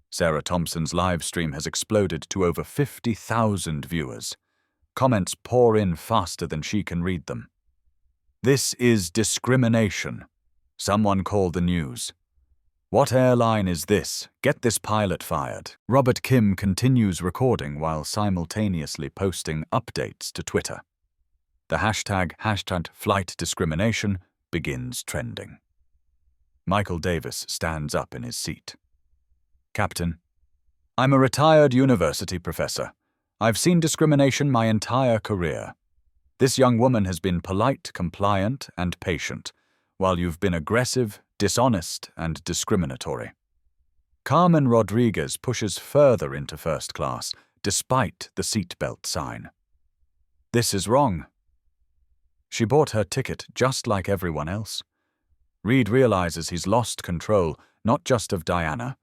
Sarah Thompson's live stream has exploded to over 50,000 viewers. Comments pour in faster than she can read them. This is discrimination. Someone call the news. What airline is this? Get this pilot fired. Robert Kim continues recording while simultaneously posting updates to Twitter. The hashtag flight discrimination begins trending. Michael Davis stands up in his seat. Captain, I'm a retired university professor. I've seen discrimination my entire career. This young woman has been polite, compliant, and patient, while you've been aggressive, dishonest, and discriminatory. Carmen Rodriguez pushes further into first class, despite the seatbelt sign. This is wrong. She bought her ticket just like everyone else. Reed realizes he's lost control, not just of Diana,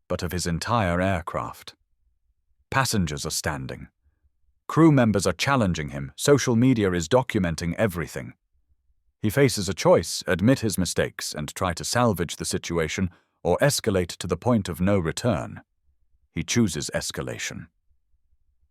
but of his entire aircraft. Passengers are standing. Crew members are challenging him. Social media is documenting everything. He faces a choice: admit his mistakes and try to salvage the situation, or escalate to the point of no return. He chooses escalation.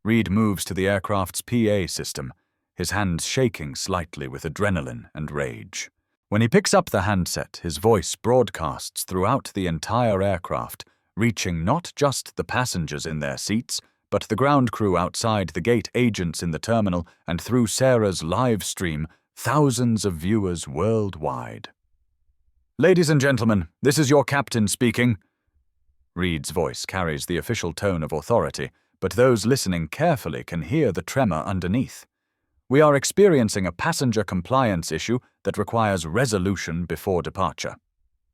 Reed moves to the aircraft's PA system, his hands shaking slightly with adrenaline and rage. When he picks up the handset, his voice broadcasts throughout the entire aircraft, reaching not just the passengers in their seats, but the ground crew outside, the gate agents in the terminal, and through Sarah's live stream, thousands of viewers worldwide. "Ladies and gentlemen, this is your captain speaking." Reed's voice carries the official tone of authority, but those listening carefully can hear the tremor underneath. "We are experiencing a passenger compliance issue that requires resolution before departure.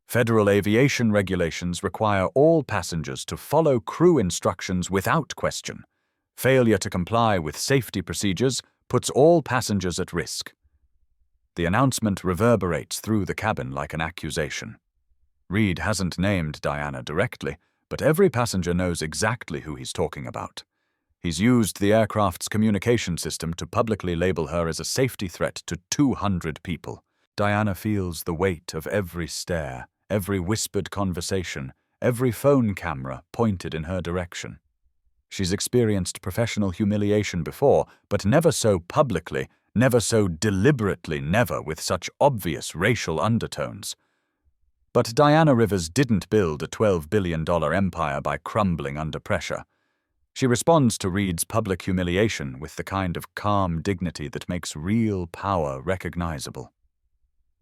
Federal aviation regulations require all passengers to follow crew instructions without question. Failure to comply with safety procedures puts all passengers at risk." The announcement reverberates through the cabin like an accusation. Reed hasn't named Diana directly, but every passenger knows exactly who he's talking about. He's used the aircraft's communication system to publicly label her as a safety threat to 200 people. Diana feels the weight of every stare, every whispered conversation, every phone camera pointed in her direction. She's experienced professional humiliation before, but never so publicly, never so deliberately, never with such obvious racial undertones. But Diana Rivers didn't build a $12 billion empire by crumbling under pressure. She responds to Reed's public humiliation with the kind of calm dignity that makes real power recognizable.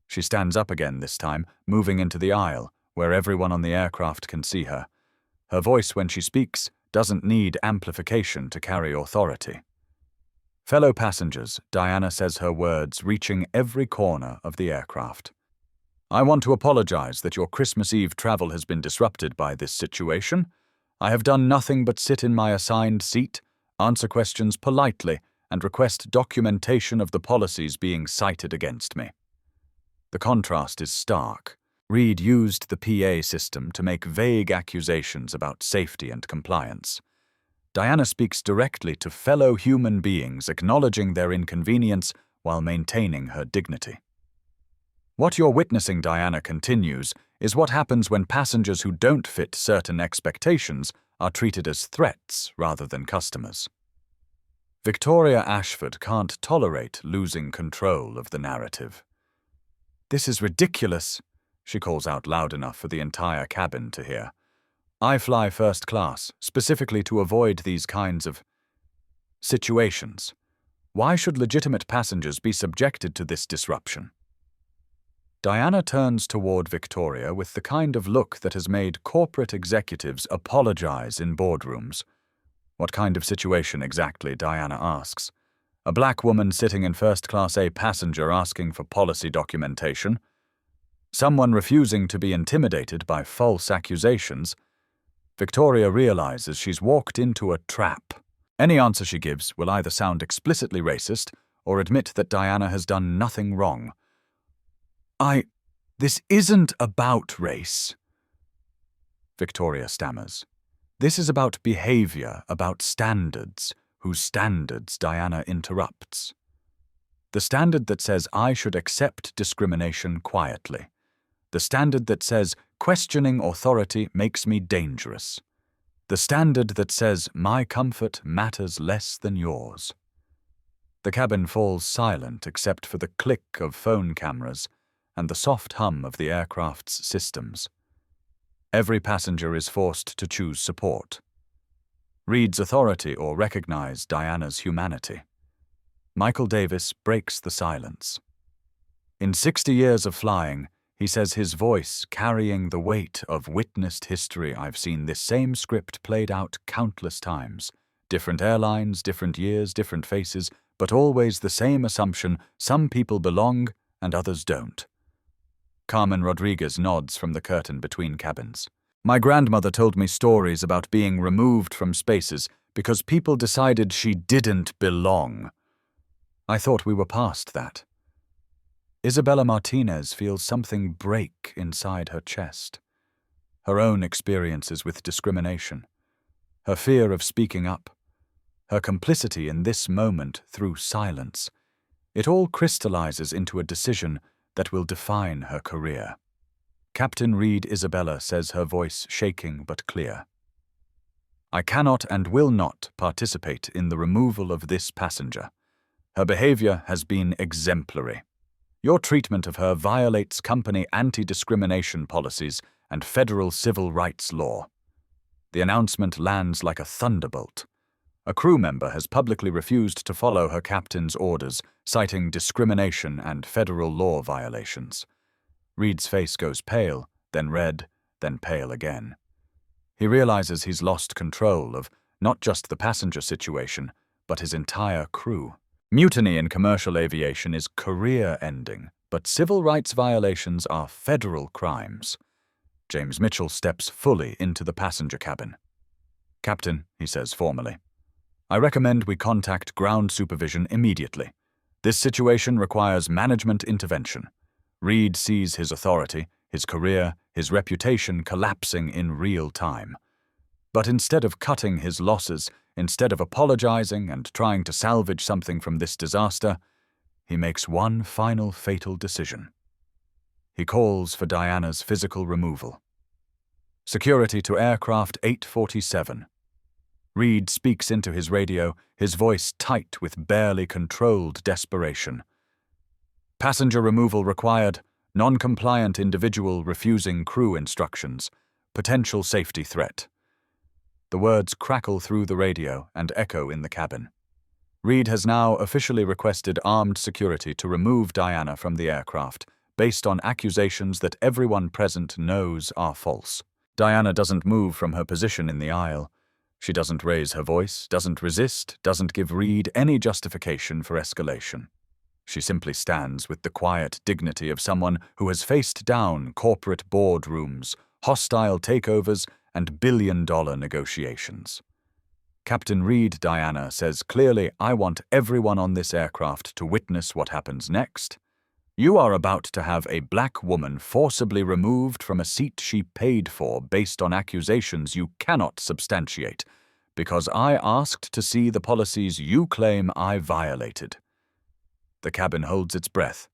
She stands up again this time, moving into the aisle, where everyone on the aircraft can see her. Her voice, when she speaks, doesn't need amplification to carry authority. "Fellow passengers," Diana says her words, reaching every corner of the aircraft. "I want to apologize that your Christmas Eve travel has been disrupted by this situation. I have done nothing but sit in my assigned seat, answer questions politely, and request documentation of the policies being cited against me." The contrast is stark. Reed used the PA system to make vague accusations about safety and compliance. Diana speaks directly to fellow human beings, acknowledging their inconvenience while maintaining her dignity. "What you're witnessing," Diana continues, "is what happens when passengers who don't fit certain expectations are treated as threats rather than customers." Victoria Ashford can't tolerate losing control of the narrative. "This is ridiculous," she calls out loud enough for the entire cabin to hear. "I fly first class, specifically to avoid these kinds of situations. Why should legitimate passengers be subjected to this disruption?" Diana turns toward Victoria with the kind of look that has made corporate executives apologize in boardrooms. "What kind of situation exactly?" Diana asks. "A black woman sitting in first class, a passenger asking for policy documentation, someone refusing to be intimidated by false accusations." Victoria realizes she's walked into a trap. Any answer she gives will either sound explicitly racist or admit that Diana has done nothing wrong. This isn't about race," Victoria stammers. "This is about behavior, about standards, whose standards Diana interrupts. The standard that says I should accept discrimination quietly. The standard that says questioning authority makes me dangerous. The standard that says my comfort matters less than yours." The cabin falls silent except for the click of phone cameras and the soft hum of the aircraft's systems. Every passenger is forced to choose support. Reed's authority or recognize Diana's humanity. Michael Davis breaks the silence. In 60 years of flying, he says his voice carrying the weight of witnessed history. "I've seen this same script played out countless times. Different airlines, different years, different faces, but always the same assumption: some people belong and others don't." Carmen Rodriguez nods from the curtain between cabins. "My grandmother told me stories about being removed from spaces because people decided she didn't belong. I thought we were past that." Isabella Martinez feels something break inside her chest. Her own experiences with discrimination, her fear of speaking up, her complicity in this moment through silence, it all crystallizes into a decision that will define her career. Captain Reed Isabella says, her voice shaking but clear. I cannot and will not participate in the removal of this passenger. Her behavior has been exemplary. Your treatment of her violates company anti-discrimination policies and federal civil rights law. The announcement lands like a thunderbolt. A crew member has publicly refused to follow her captain's orders, citing discrimination and federal law violations. Reed's face goes pale, then red, then pale again. He realizes he's lost control of not just the passenger situation, but his entire crew. Mutiny in commercial aviation is career-ending, but civil rights violations are federal crimes. James Mitchell steps fully into the passenger cabin. Captain, he says formally, I recommend we contact ground supervision immediately. This situation requires management intervention. Reed sees his authority, his career, his reputation collapsing in real time. But instead of cutting his losses, instead of apologizing and trying to salvage something from this disaster, he makes one final fatal decision. He calls for Diana's physical removal. Security to aircraft 847. Reed speaks into his radio, his voice tight with barely controlled desperation. Passenger removal required, non-compliant individual refusing crew instructions, potential safety threat. The words crackle through the radio and echo in the cabin. Reed has now officially requested armed security to remove Diana from the aircraft, based on accusations that everyone present knows are false. Diana doesn't move from her position in the aisle. She doesn't raise her voice, doesn't resist, doesn't give Reed any justification for escalation. She simply stands with the quiet dignity of someone who has faced down corporate boardrooms, hostile takeovers, and billion-dollar negotiations. Captain Reed Diana says clearly, I want everyone on this aircraft to witness what happens next. You are about to have a black woman forcibly removed from a seat she paid for based on accusations you cannot substantiate, because I asked to see the policies you claim I violated. The cabin holds its breath.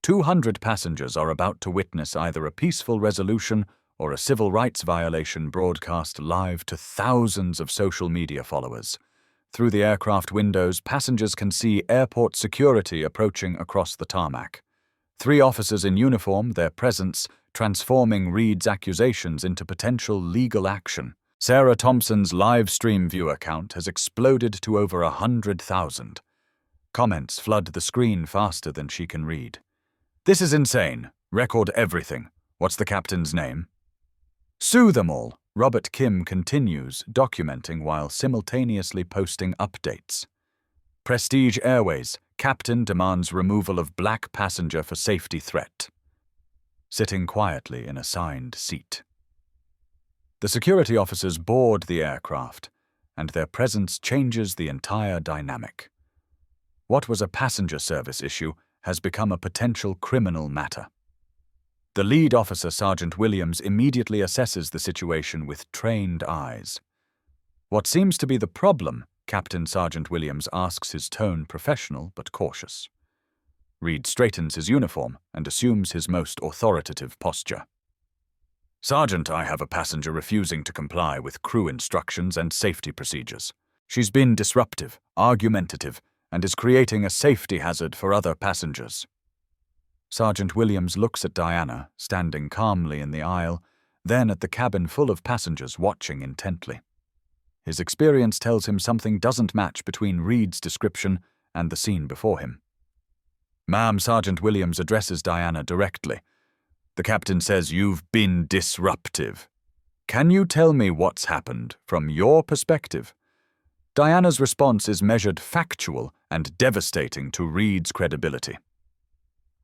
200 passengers are about to witness either a peaceful resolution or a civil rights violation broadcast live to thousands of social media followers. Through the aircraft windows, passengers can see airport security approaching across the tarmac. 3 officers in uniform, their presence transforming Reed's accusations into potential legal action. Sarah Thompson's live stream viewer count has exploded to over 100,000. Comments flood the screen faster than she can read. This is insane. Record everything. What's the captain's name? Sue them all, Robert Kim continues, documenting while simultaneously posting updates. Prestige Airways, captain demands removal of black passenger for safety threat. Sitting quietly in assigned seat. The security officers board the aircraft, and their presence changes the entire dynamic. What was a passenger service issue has become a potential criminal matter. The lead officer, Sergeant Williams, immediately assesses the situation with trained eyes. What seems to be the problem? Captain Sergeant Williams asks, his tone professional but cautious. Reed straightens his uniform and assumes his most authoritative posture. Sergeant, I have a passenger refusing to comply with crew instructions and safety procedures. She's been disruptive, argumentative, and is creating a safety hazard for other passengers. Sergeant Williams looks at Diana, standing calmly in the aisle, then at the cabin full of passengers watching intently. His experience tells him something doesn't match between Reed's description and the scene before him. Ma'am, Sergeant Williams addresses Diana directly. The captain says you've been disruptive. Can you tell me what's happened from your perspective? Diana's response is measured factual and devastating to Reed's credibility.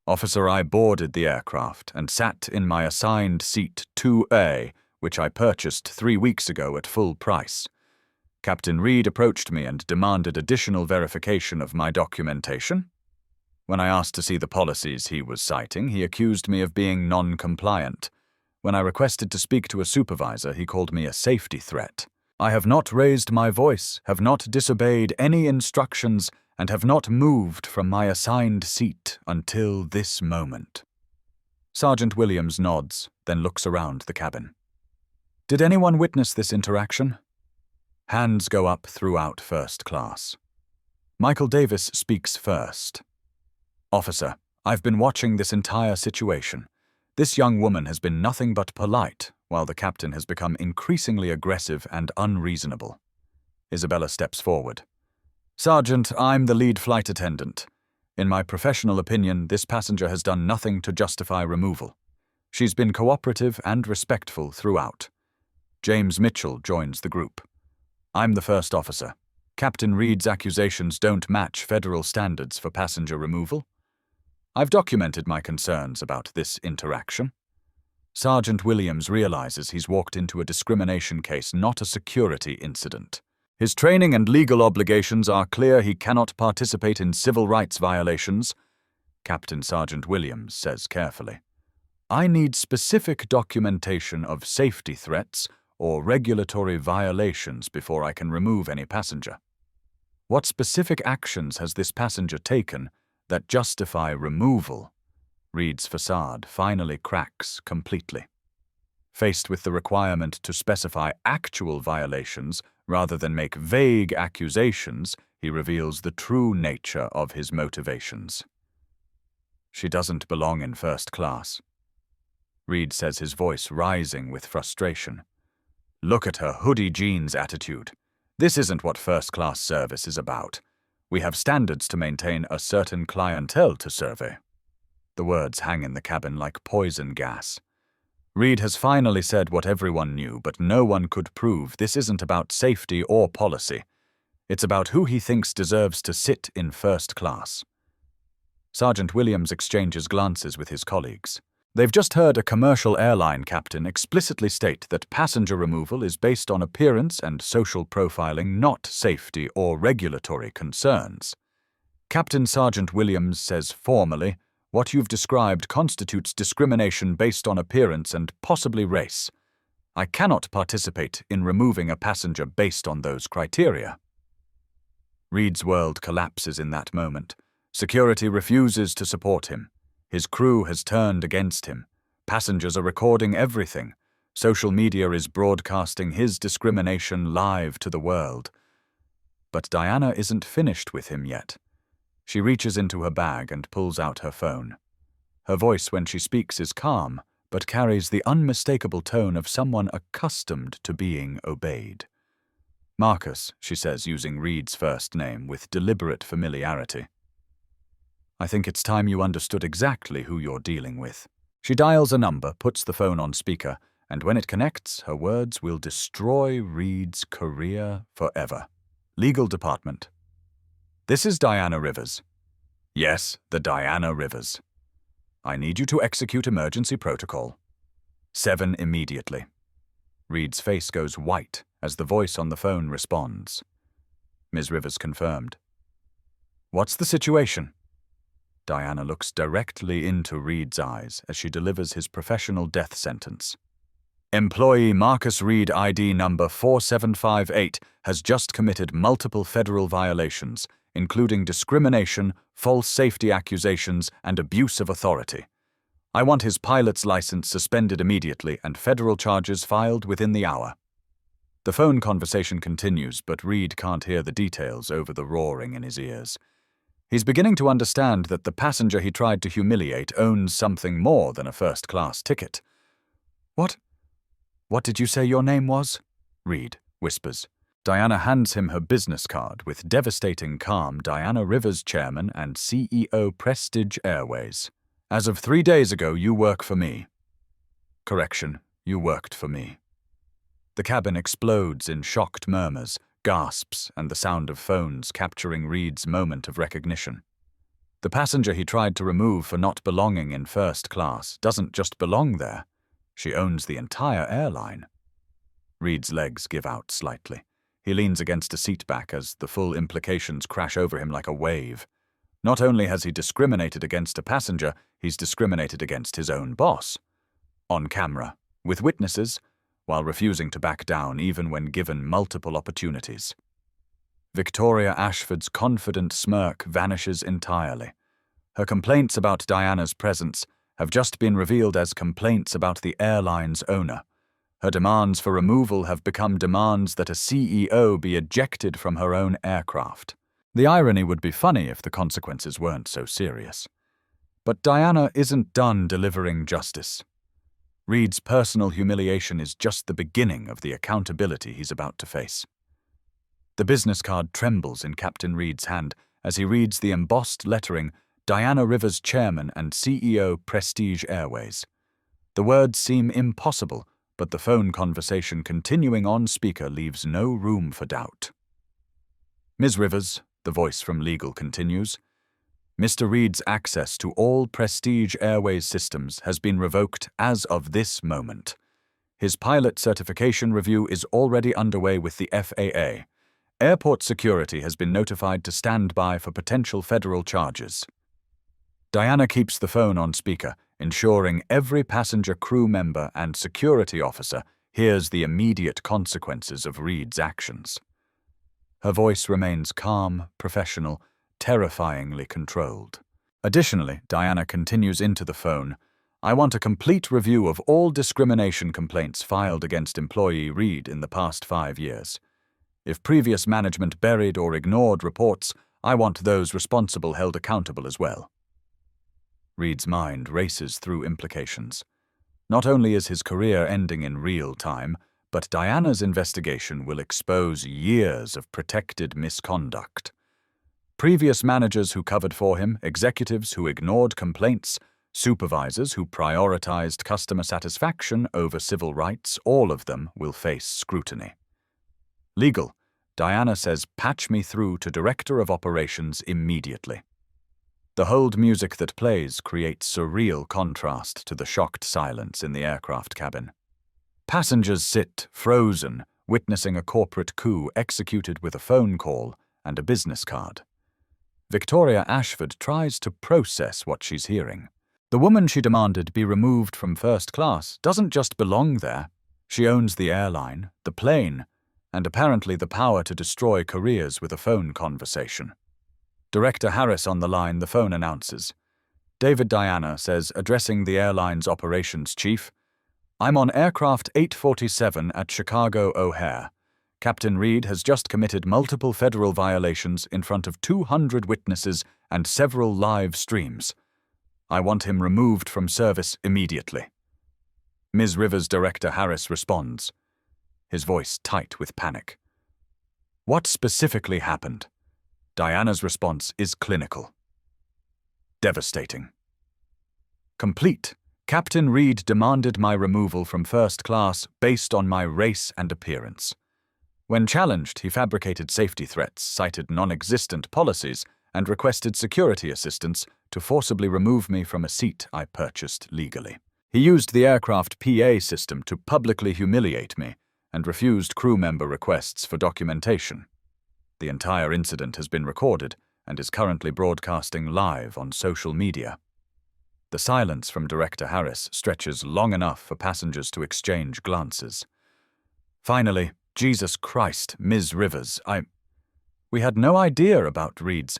Officer, I boarded the aircraft and sat in my assigned seat 2A, which I purchased 3 weeks ago at full price. Captain Reed approached me and demanded additional verification of my documentation. When I asked to see the policies he was citing, he accused me of being non-compliant. When I requested to speak to a supervisor, he called me a safety threat. I have not raised my voice, have not disobeyed any instructions, and have not moved from my assigned seat until this moment. Sergeant Williams nods, then looks around the cabin. Did anyone witness this interaction? Hands go up throughout first class. Michael Davis speaks first. Officer, I've been watching this entire situation. This young woman has been nothing but polite, while the captain has become increasingly aggressive and unreasonable. Isabella steps forward. Sergeant, I'm the lead flight attendant. In my professional opinion, this passenger has done nothing to justify removal. She's been cooperative and respectful throughout. James Mitchell joins the group. I'm the first officer. Captain Reed's accusations don't match federal standards for passenger removal. I've documented my concerns about this interaction. Sergeant Williams realizes he's walked into a discrimination case, not a security incident. His training and legal obligations are clear. He cannot participate in civil rights violations. Captain Sergeant Williams says carefully, I need specific documentation of safety threats or regulatory violations before I can remove any passenger. What specific actions has this passenger taken that justify removal? Reed's facade finally cracks completely. Faced with the requirement to specify actual violations rather than make vague accusations, he reveals the true nature of his motivations. She doesn't belong in first class. Reed says, his voice rising with frustration. Look at her hoodie jeans attitude. This isn't what first-class service is about. We have standards to maintain, a certain clientele to survey. The words hang in the cabin like poison gas. Reed has finally said what everyone knew, but no one could prove. This isn't about safety or policy. It's about who he thinks deserves to sit in first class. Sergeant Williams exchanges glances with his colleagues. They've just heard a commercial airline captain explicitly state that passenger removal is based on appearance and social profiling, not safety or regulatory concerns. Captain Sergeant Williams says formally, what you've described constitutes discrimination based on appearance and possibly race. I cannot participate in removing a passenger based on those criteria. Reed's world collapses in that moment. Security refuses to support him. His crew has turned against him. Passengers are recording everything. Social media is broadcasting his discrimination live to the world. But Diana isn't finished with him yet. She reaches into her bag and pulls out her phone. Her voice when she speaks is calm, but carries the unmistakable tone of someone accustomed to being obeyed. Marcus, she says, using Reed's first name with deliberate familiarity. I think it's time you understood exactly who you're dealing with. She dials a number, puts the phone on speaker, and when it connects, her words will destroy Reed's career forever. Legal Department. This is Diana Rivers. Yes, the Diana Rivers. I need you to execute emergency protocol. 7 immediately. Reed's face goes white as the voice on the phone responds. Ms. Rivers confirmed. What's the situation? Diana looks directly into Reed's eyes as she delivers his professional death sentence. Employee Marcus Reed ID number 4758 has just committed multiple federal violations, including discrimination, false safety accusations, and abuse of authority. I want his pilot's license suspended immediately and federal charges filed within the hour. The phone conversation continues, but Reed can't hear the details over the roaring in his ears. He's beginning to understand that the passenger he tried to humiliate owns something more than a first-class ticket. What did you say your name was? Reed whispers. Diana hands him her business card with devastating calm. Diana Rivers, Chairman and CEO, Prestige Airways. As of 3 days ago, you work for me. Correction, you worked for me. The cabin explodes in shocked murmurs, gasps, and the sound of phones capturing Reed's moment of recognition. The passenger he tried to remove for not belonging in first class doesn't just belong there. She owns the entire airline. Reed's legs give out slightly. He leans against a seat back as the full implications crash over him like a wave. Not only has he discriminated against a passenger, he's discriminated against his own boss. On camera, with witnesses, while refusing to back down even when given multiple opportunities. Victoria Ashford's confident smirk vanishes entirely. Her complaints about Diana's presence have just been revealed as complaints about the airline's owner. Her demands for removal have become demands that a CEO be ejected from her own aircraft. The irony would be funny if the consequences weren't so serious. But Diana isn't done delivering justice. Reed's personal humiliation is just the beginning of the accountability he's about to face. The business card trembles in Captain Reed's hand as he reads the embossed lettering, Diana Rivers, Chairman and CEO, Prestige Airways. The words seem impossible, but the phone conversation continuing on speaker leaves no room for doubt. Ms. Rivers, the voice from legal continues, Mr. Reed's access to all Prestige Airways systems has been revoked as of this moment. His pilot certification review is already underway with the FAA. Airport security has been notified to stand by for potential federal charges. Diana keeps the phone on speaker, ensuring every passenger crew member and security officer hears the immediate consequences of Reed's actions. Her voice remains calm, professional, terrifyingly controlled. Additionally, Diana continues into the phone, I want a complete review of all discrimination complaints filed against employee Reed in the past 5 years. If previous management buried or ignored reports, I want those responsible held accountable as well. Reed's mind races through implications. Not only is his career ending in real time, but Diana's investigation will expose years of protected misconduct. Previous managers who covered for him, executives who ignored complaints, supervisors who prioritized customer satisfaction over civil rights, all of them will face scrutiny. Legal, Diana says, patch me through to Director of Operations immediately. The hold music that plays creates surreal contrast to the shocked silence in the aircraft cabin. Passengers sit, frozen, witnessing a corporate coup executed with a phone call and a business card. Victoria Ashford tries to process what she's hearing. The woman she demanded be removed from first class doesn't just belong there. She owns the airline, the plane, and apparently the power to destroy careers with a phone conversation. Director Harris on the line, the phone announces. David Diana says, addressing the airline's operations chief, I'm on aircraft 847 at Chicago O'Hare. Captain Reed has just committed multiple federal violations in front of 200 witnesses and several live streams. I want him removed from service immediately. Ms. Rivers' Director Harris responds, his voice tight with panic. What specifically happened? Diana's response is clinical. Devastating. Complete. Captain Reed demanded my removal from first class based on my race and appearance. When challenged, he fabricated safety threats, cited non-existent policies, and requested security assistance to forcibly remove me from a seat I purchased legally. He used the aircraft PA system to publicly humiliate me and refused crew member requests for documentation. The entire incident has been recorded and is currently broadcasting live on social media. The silence from Director Harris stretches long enough for passengers to exchange glances. Finally, Jesus Christ, Ms. Rivers, we had no idea about Reed's.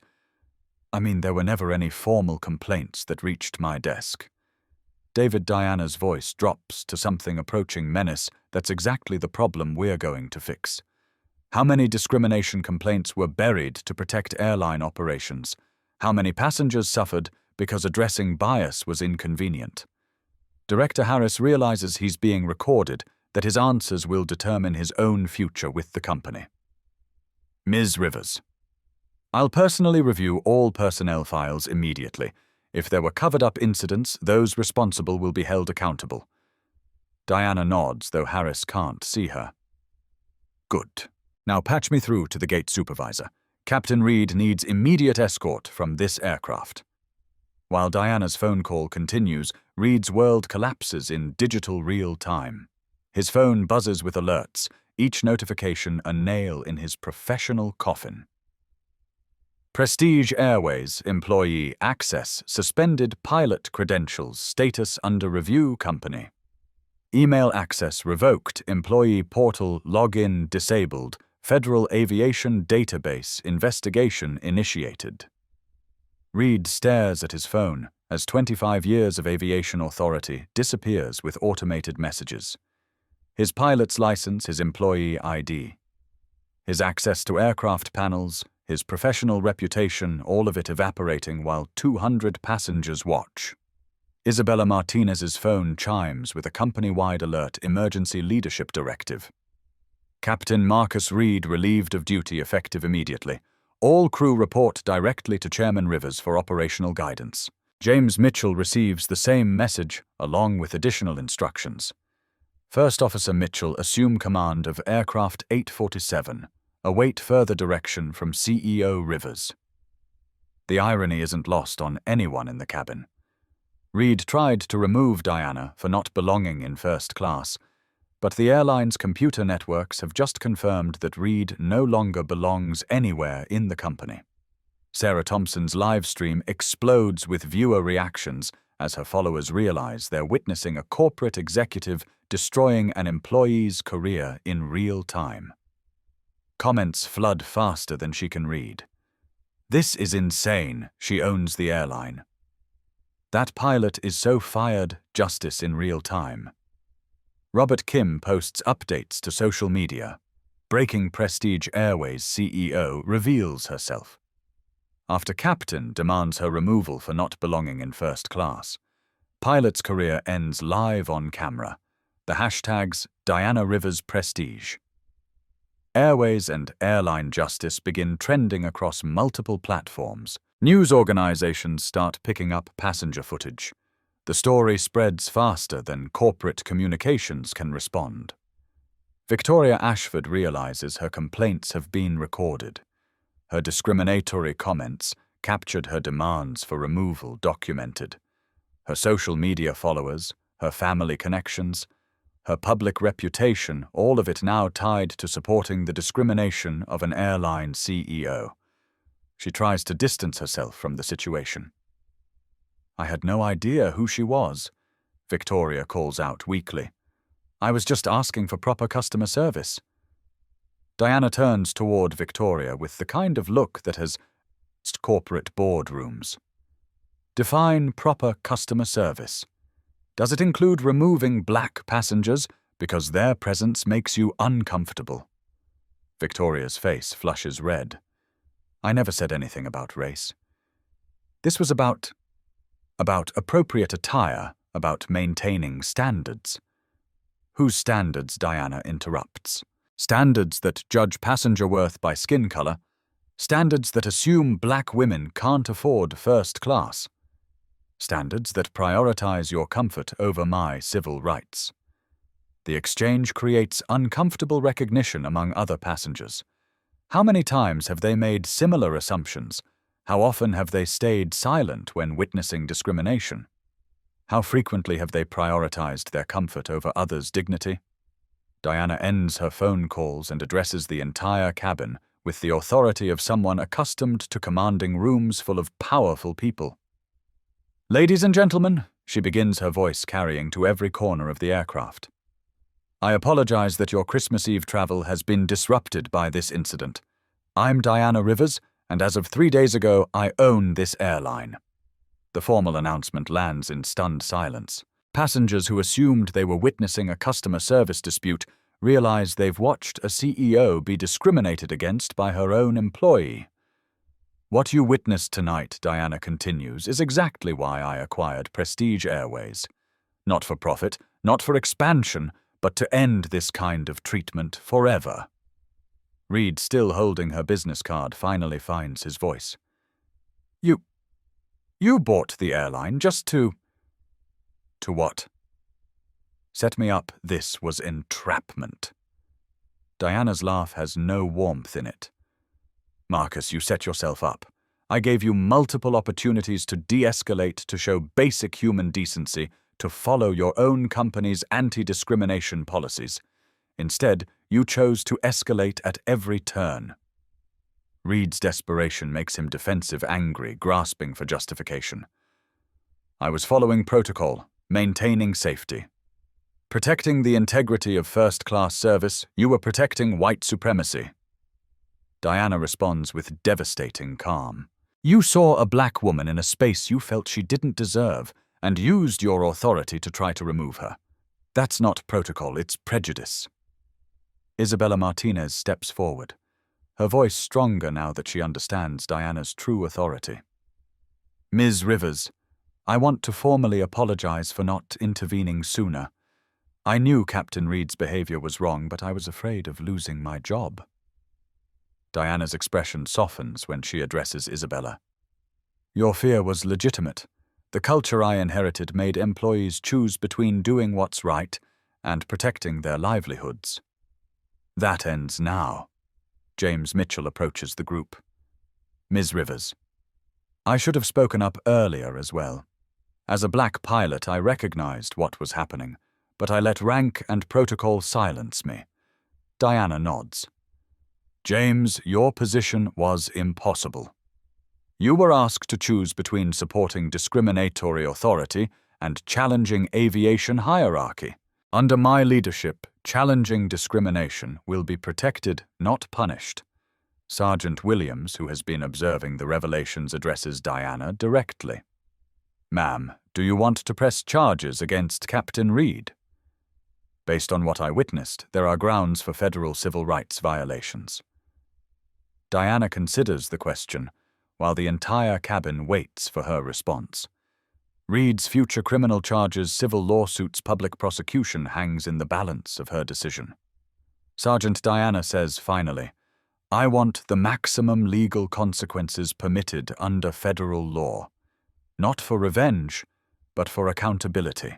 There were never any formal complaints that reached my desk. David Diana's voice drops to something approaching menace. That's exactly the problem we're going to fix. How many discrimination complaints were buried to protect airline operations? How many passengers suffered because addressing bias was inconvenient? Director Harris realizes he's being recorded, that his answers will determine his own future with the company. Ms. Rivers, I'll personally review all personnel files immediately. If there were covered-up incidents, those responsible will be held accountable. Diana nods, though Harris can't see her. Good. Now patch me through to the gate supervisor. Captain Reed needs immediate escort from this aircraft. While Diana's phone call continues, Reed's world collapses in digital real time. His phone buzzes with alerts, each notification a nail in his professional coffin. Prestige Airways employee access suspended pilot credentials status under review company. Email access revoked employee portal login disabled Federal Aviation Database investigation initiated. Reed stares at his phone as 25 years of aviation authority disappears with automated messages. His pilot's license, his employee ID. His access to aircraft panels, his professional reputation, all of it evaporating while 200 passengers watch. Isabella Martinez's phone chimes with a company-wide alert emergency leadership directive. Captain Marcus Reed relieved of duty effective immediately. All crew report directly to Chairman Rivers for operational guidance. James Mitchell receives the same message along with additional instructions. First Officer Mitchell assume command of Aircraft 847. Await further direction from CEO Rivers. The irony isn't lost on anyone in the cabin. Reed tried to remove Diana for not belonging in first class, but the airline's computer networks have just confirmed that Reed no longer belongs anywhere in the company. Sarah Thompson's live stream explodes with viewer reactions as her followers realize they're witnessing a corporate executive destroying an employee's career in real time. Comments flood faster than she can read. This is insane, she owns the airline. That pilot is so fired, justice in real time. Robert Kim posts updates to social media. Breaking Prestige Airways CEO reveals herself. After captain demands her removal for not belonging in first class. Pilot's career ends live on camera. The hashtags Diana Rivers Prestige. Airways and airline justice begin trending across multiple platforms. News organizations start picking up passenger footage. The story spreads faster than corporate communications can respond. Victoria Ashford realizes her complaints have been recorded. Her discriminatory comments captured, her demands for removal documented. Her social media followers, her family connections, her public reputation, all of it now tied to supporting the discrimination of an airline CEO. She tries to distance herself from the situation. I had no idea who she was, Victoria calls out weakly. I was just asking for proper customer service. Diana turns toward Victoria with the kind of look that has corporate boardrooms. Define proper customer service. Does it include removing black passengers because their presence makes you uncomfortable? Victoria's face flushes red. I never said anything about race. This was about appropriate attire, about maintaining standards. Whose standards? Diana interrupts. Standards that judge passenger worth by skin color. Standards that assume black women can't afford first class. Standards that prioritize your comfort over my civil rights. The exchange creates uncomfortable recognition among other passengers. How many times have they made similar assumptions? How often have they stayed silent when witnessing discrimination? How frequently have they prioritized their comfort over others' dignity? Diana ends her phone calls and addresses the entire cabin with the authority of someone accustomed to commanding rooms full of powerful people. Ladies and gentlemen, she begins, her voice carrying to every corner of the aircraft. I apologize that your Christmas Eve travel has been disrupted by this incident. I'm Diana Rivers, and as of 3 days ago, I own this airline. The formal announcement lands in stunned silence. Passengers who assumed they were witnessing a customer service dispute realize they've watched a CEO be discriminated against by her own employee. What you witnessed tonight, Diana continues, is exactly why I acquired Prestige Airways. Not for profit, not for expansion, but to end this kind of treatment forever. Reed, still holding her business card, finally finds his voice. You bought the airline just to... To what? Set me up. This was entrapment. Diana's laugh has no warmth in it. Marcus, you set yourself up. I gave you multiple opportunities to de-escalate, to show basic human decency, to follow your own company's anti-discrimination policies. Instead, you chose to escalate at every turn. Reed's desperation makes him defensive, angry, grasping for justification. I was following protocol, maintaining safety. Protecting the integrity of first-class service, you were protecting white supremacy. Diana responds with devastating calm. You saw a black woman in a space you felt she didn't deserve and used your authority to try to remove her. That's not protocol, it's prejudice. Isabella Martinez steps forward, her voice stronger now that she understands Diana's true authority. Ms. Rivers, I want to formally apologize for not intervening sooner. I knew Captain Reed's behavior was wrong, but I was afraid of losing my job. Diana's expression softens when she addresses Isabella. Your fear was legitimate. The culture I inherited made employees choose between doing what's right and protecting their livelihoods. That ends now. James Mitchell approaches the group. Ms. Rivers, I should have spoken up earlier as well. As a black pilot, I recognized what was happening, but I let rank and protocol silence me. Diana nods. James, your position was impossible. You were asked to choose between supporting discriminatory authority and challenging aviation hierarchy. Under my leadership, challenging discrimination will be protected, not punished. Sergeant Williams, who has been observing the revelations, addresses Diana directly. Ma'am, do you want to press charges against Captain Reed? Based on what I witnessed, there are grounds for federal civil rights violations. Diana considers the question, while the entire cabin waits for her response. Reed's future criminal charges, civil lawsuits, public prosecution hangs in the balance of her decision. Sergeant Diana says finally, I want the maximum legal consequences permitted under federal law, not for revenge, but for accountability.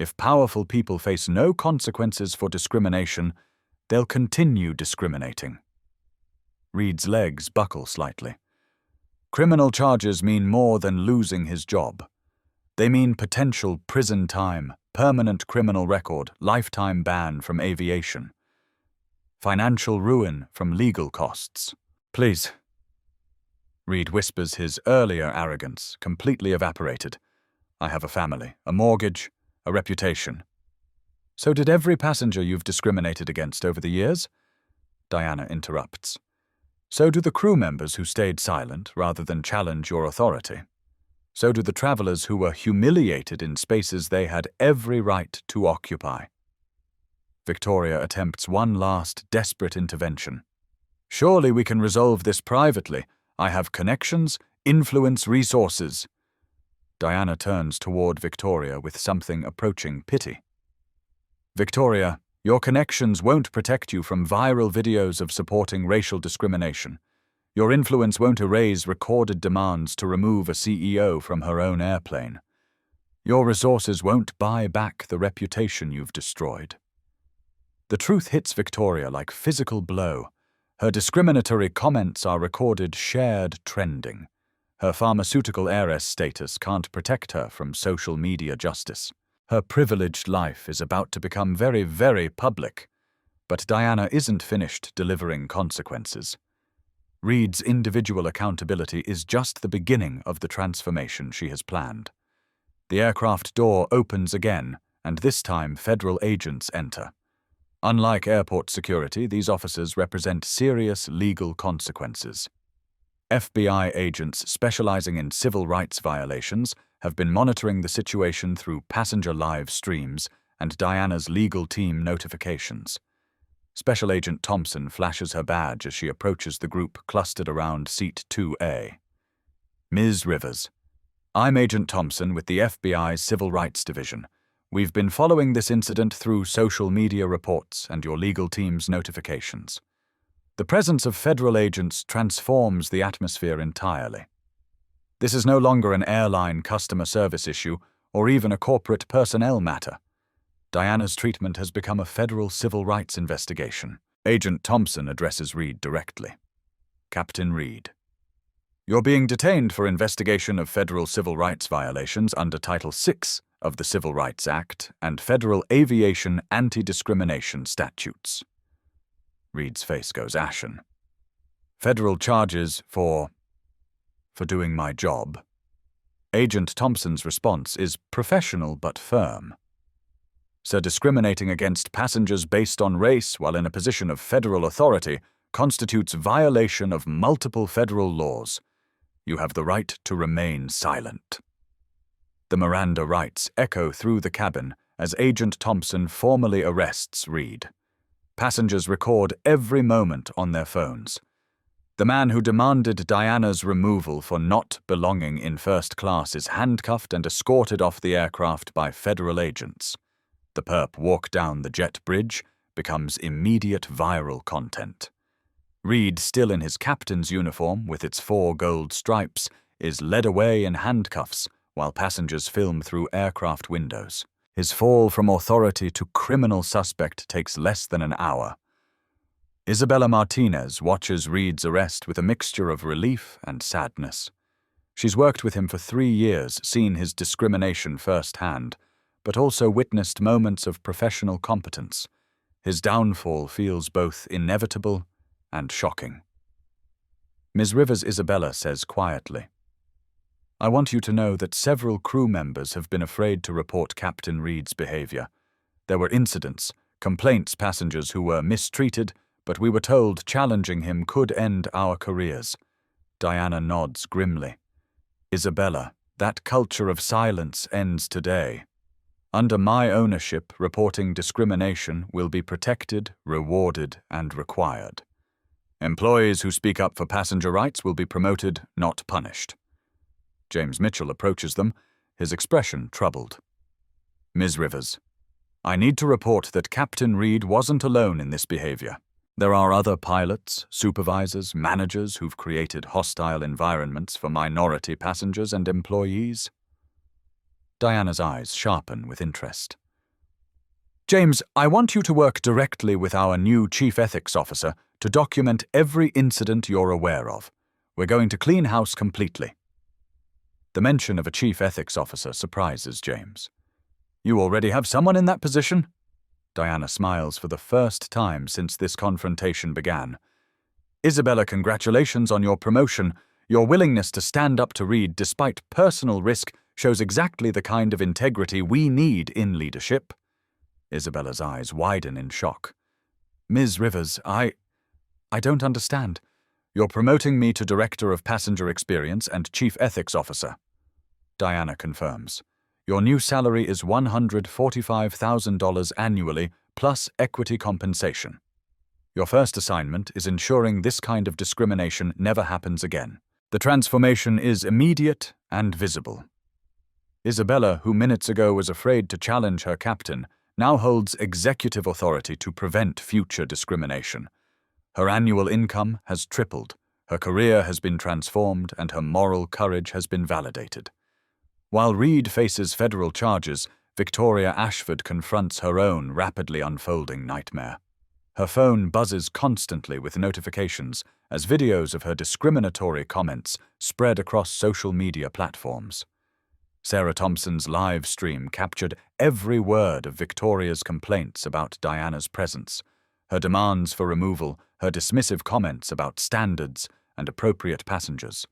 If powerful people face no consequences for discrimination, they'll continue discriminating. Reed's legs buckle slightly. Criminal charges mean more than losing his job. They mean potential prison time, permanent criminal record, lifetime ban from aviation. Financial ruin from legal costs. Please. Reed whispers, his earlier arrogance completely evaporated. I have a family, a mortgage, a reputation. So did every passenger you've discriminated against over the years? Diana interrupts. So do the crew members who stayed silent rather than challenge your authority. So do the travelers who were humiliated in spaces they had every right to occupy. Victoria attempts one last desperate intervention. Surely we can resolve this privately. I have connections, influence, resources. Diana turns toward Victoria with something approaching pity. Victoria, your connections won't protect you from viral videos of supporting racial discrimination. Your influence won't erase recorded demands to remove a CEO from her own airplane. Your resources won't buy back the reputation you've destroyed. The truth hits Victoria like physical blow. Her discriminatory comments are recorded, shared, trending. Her pharmaceutical heiress status can't protect her from social media justice. Her privileged life is about to become very, very public. But Diana isn't finished delivering consequences. Reed's individual accountability is just the beginning of the transformation she has planned. The aircraft door opens again, and this time federal agents enter. Unlike airport security, these officers represent serious legal consequences. FBI agents specializing in civil rights violations have been monitoring the situation through passenger live streams and Diana's legal team notifications. Special Agent Thompson flashes her badge as she approaches the group clustered around Seat 2A. Ms. Rivers, I'm Agent Thompson with the FBI's Civil Rights Division. We've been following this incident through social media reports and your legal team's notifications. The presence of federal agents transforms the atmosphere entirely. This is no longer an airline customer service issue or even a corporate personnel matter. Diana's treatment has become a federal civil rights investigation. Agent Thompson addresses Reed directly. Captain Reed, you're being detained for investigation of federal civil rights violations under Title VI of the Civil Rights Act and federal aviation anti-discrimination statutes. Reed's face goes ashen. Federal charges for doing my job. Agent Thompson's response is professional but firm. Sir, discriminating against passengers based on race while in a position of federal authority constitutes violation of multiple federal laws. You have the right to remain silent. The Miranda rights echo through the cabin as Agent Thompson formally arrests Reed. Passengers record every moment on their phones. The man who demanded Diana's removal for not belonging in first class is handcuffed and escorted off the aircraft by federal agents. The perp walk down the jet bridge becomes immediate viral content. Reed, still in his captain's uniform with its 4 gold stripes, is led away in handcuffs while passengers film through aircraft windows. His fall from authority to criminal suspect takes less than an hour. Isabella Martinez watches Reed's arrest with a mixture of relief and sadness. She's worked with him for 3 years, seen his discrimination firsthand, but also witnessed moments of professional competence. His downfall feels both inevitable and shocking. Ms. Rivers Isabella says quietly, "I want you to know that several crew members have been afraid to report Captain Reed's behavior. There were incidents, complaints, passengers who were mistreated, but we were told challenging him could end our careers." Diana nods grimly. "Isabella, that culture of silence ends today. Under my ownership, reporting discrimination will be protected, rewarded, and required. Employees who speak up for passenger rights will be promoted, not punished." James Mitchell approaches them, his expression troubled. "Ms. Rivers, I need to report that Captain Reed wasn't alone in this behavior. There are other pilots, supervisors, managers who've created hostile environments for minority passengers and employees." Diana's eyes sharpen with interest. "James, I want you to work directly with our new Chief Ethics Officer to document every incident you're aware of. We're going to clean house completely." The mention of a Chief Ethics Officer surprises James. "You already have someone in that position?" Diana smiles for the first time since this confrontation began. "Isabella, congratulations on your promotion. Your willingness to stand up to Reed despite personal risk shows exactly the kind of integrity we need in leadership." Isabella's eyes widen in shock. "Ms. Rivers, I don't understand. You're promoting me to Director of Passenger Experience and Chief Ethics Officer." Diana confirms. "Your new salary is $145,000 annually, plus equity compensation. Your first assignment is ensuring this kind of discrimination never happens again. The transformation is immediate and visible." Isabella, who minutes ago was afraid to challenge her captain, now holds executive authority to prevent future discrimination. Her annual income has tripled, her career has been transformed, and her moral courage has been validated. While Reed faces federal charges, Victoria Ashford confronts her own rapidly unfolding nightmare. Her phone buzzes constantly with notifications as videos of her discriminatory comments spread across social media platforms. Sarah Thompson's live stream captured every word of Victoria's complaints about Diana's presence, her demands for removal, her dismissive comments about standards and appropriate passengers.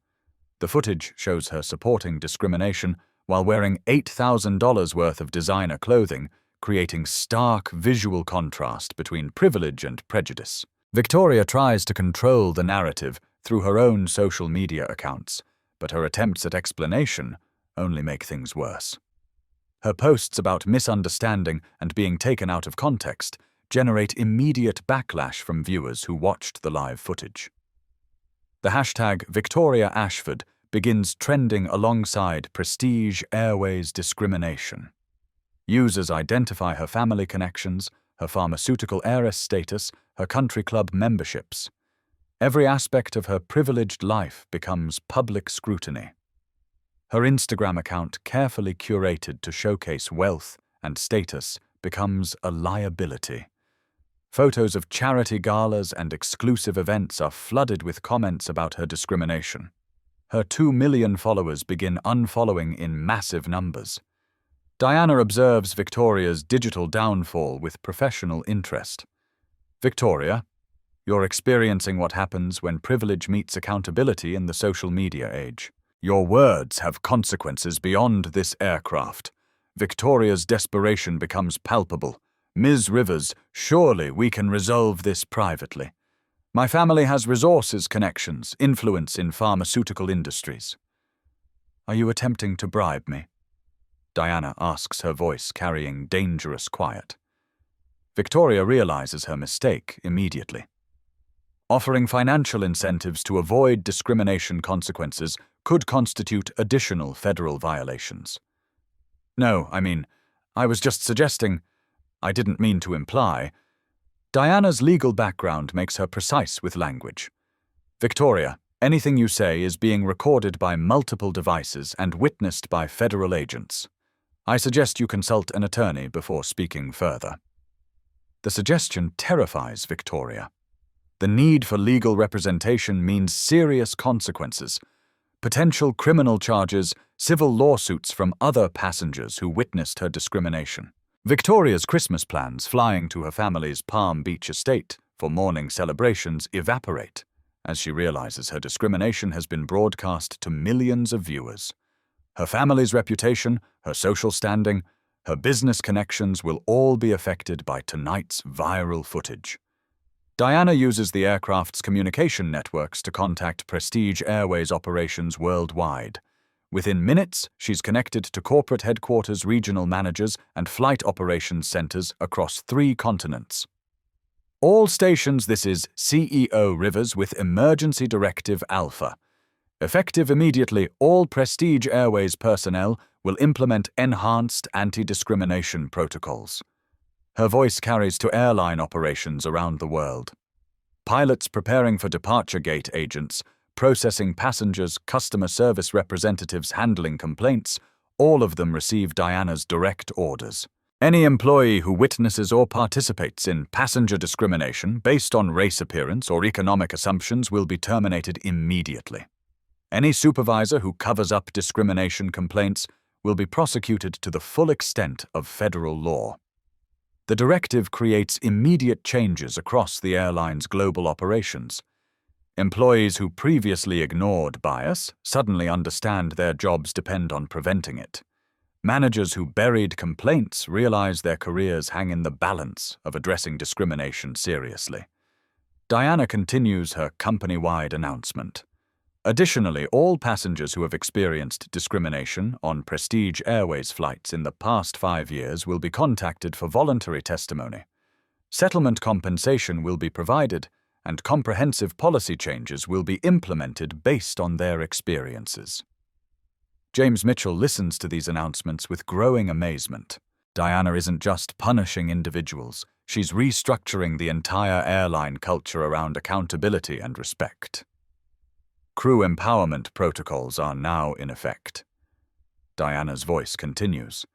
The footage shows her supporting discrimination while wearing $8,000 worth of designer clothing, creating stark visual contrast between privilege and prejudice. Victoria tries to control the narrative through her own social media accounts, but her attempts at explanation only make things worse. Her posts about misunderstanding and being taken out of context generate immediate backlash from viewers who watched the live footage. The hashtag Victoria Ashford begins trending alongside Prestige Airways discrimination. Users identify her family connections, her pharmaceutical heiress status, her country club memberships. Every aspect of her privileged life becomes public scrutiny. Her Instagram account, carefully curated to showcase wealth and status, becomes a liability. Photos of charity galas and exclusive events are flooded with comments about her discrimination. Her 2 million followers begin unfollowing in massive numbers. Diana observes Victoria's digital downfall with professional interest. "Victoria, You're experiencing what happens when privilege meets accountability in the social media age. Your words have consequences beyond this aircraft. Victoria's desperation becomes palpable. Ms. Rivers, surely we can resolve this privately. My family has resources, connections, influence in pharmaceutical industries. Are you attempting to bribe me? Diana asks, her voice carrying dangerous quiet. Victoria realizes her mistake immediately. Offering financial incentives to avoid discrimination consequences could constitute additional federal violations. No, I was just suggesting. I didn't mean to imply. Diana's legal background makes her precise with language. Victoria, anything you say is being recorded by multiple devices and witnessed by federal agents. I suggest you consult an attorney before speaking further. The suggestion terrifies Victoria. The need for legal representation means serious consequences, potential criminal charges, civil lawsuits from other passengers who witnessed her discrimination. Victoria's Christmas plans flying to her family's Palm Beach estate for morning celebrations evaporate as she realizes her discrimination has been broadcast to millions of viewers. Her family's reputation, her social standing, her business connections will all be affected by tonight's viral footage. Diana uses the aircraft's communication networks to contact Prestige Airways operations worldwide. Within minutes, she's connected to corporate headquarters, regional managers, and flight operations centers across 3 continents. All stations, this is CEO Rivers with Emergency Directive Alpha. Effective immediately, all Prestige Airways personnel will implement enhanced anti-discrimination protocols. Her voice carries to airline operations around the world. Pilots preparing for departure, gate agents, processing passengers, customer service representatives handling complaints, all of them receive Diana's direct orders. Any employee who witnesses or participates in passenger discrimination based on race appearance or economic assumptions will be terminated immediately. Any supervisor who covers up discrimination complaints will be prosecuted to the full extent of federal law. The directive creates immediate changes across the airline's global operations. Employees who previously ignored bias suddenly understand their jobs depend on preventing it. Managers who buried complaints realize their careers hang in the balance of addressing discrimination seriously. Diana continues her company-wide announcement. Additionally, all passengers who have experienced discrimination on Prestige Airways flights in the past 5 years will be contacted for voluntary testimony. Settlement compensation will be provided, and comprehensive policy changes will be implemented based on their experiences. James Mitchell listens to these announcements with growing amazement. Diana isn't just punishing individuals, she's restructuring the entire airline culture around accountability and respect. Crew empowerment protocols are now in effect. Diana's voice continues.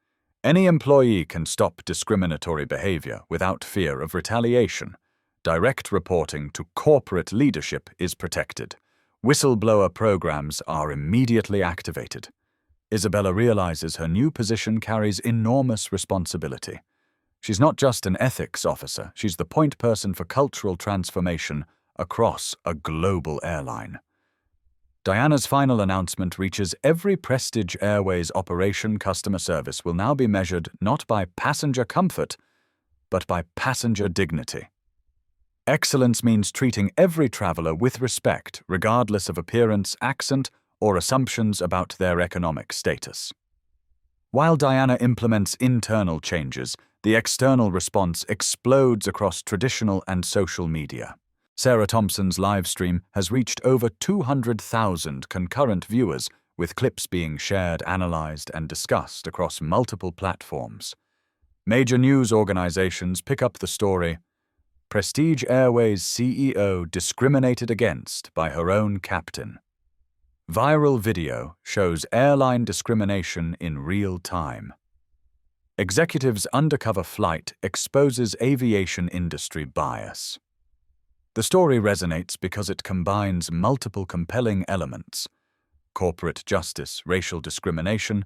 Any employee can stop discriminatory behavior without fear of retaliation. Direct reporting to corporate leadership is protected. Whistleblower programs are immediately activated. Isabella realizes her new position carries enormous responsibility. She's not just an ethics officer, she's the point person for cultural transformation across a global airline. Diana's final announcement reaches every Prestige Airways operation. Customer service will now be measured not by passenger comfort, but by passenger dignity. Excellence means treating every traveler with respect, regardless of appearance, accent, or assumptions about their economic status. While Diana implements internal changes, the external response explodes across traditional and social media. Sarah Thompson's live stream has reached over 200,000 concurrent viewers, with clips being shared, analyzed, and discussed across multiple platforms. Major news organizations pick up the story. Prestige Airways CEO discriminated against by her own captain. Viral video shows airline discrimination in real time. Executive's undercover flight exposes aviation industry bias. The story resonates because it combines multiple compelling elements: corporate justice, racial discrimination,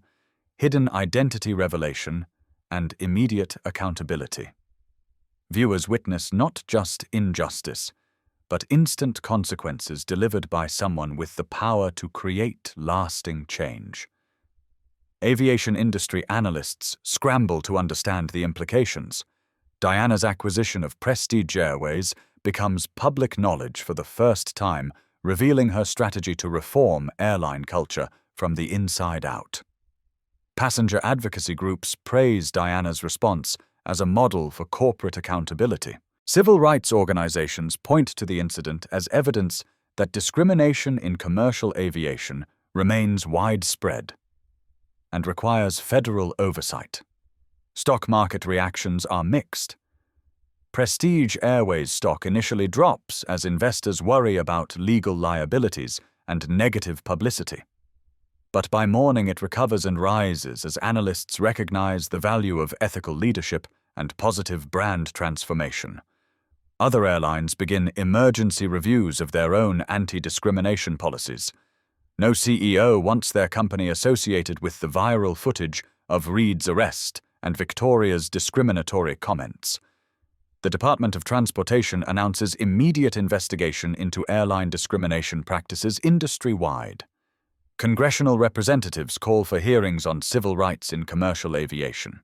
hidden identity revelation, and immediate accountability. Viewers witness not just injustice, but instant consequences delivered by someone with the power to create lasting change. Aviation industry analysts scramble to understand the implications. Diana's acquisition of Prestige Airways becomes public knowledge for the first time, revealing her strategy to reform airline culture from the inside out. Passenger advocacy groups praise Diana's response as a model for corporate accountability. Civil rights organizations point to the incident as evidence that discrimination in commercial aviation remains widespread and requires federal oversight. Stock market reactions are mixed. Prestige Airways stock initially drops as investors worry about legal liabilities and negative publicity. But by morning it recovers and rises as analysts recognize the value of ethical leadership and positive brand transformation. Other airlines begin emergency reviews of their own anti-discrimination policies. No CEO wants their company associated with the viral footage of Reid's arrest and Victoria's discriminatory comments. The Department of Transportation announces immediate investigation into airline discrimination practices industry-wide. Congressional representatives call for hearings on civil rights in commercial aviation.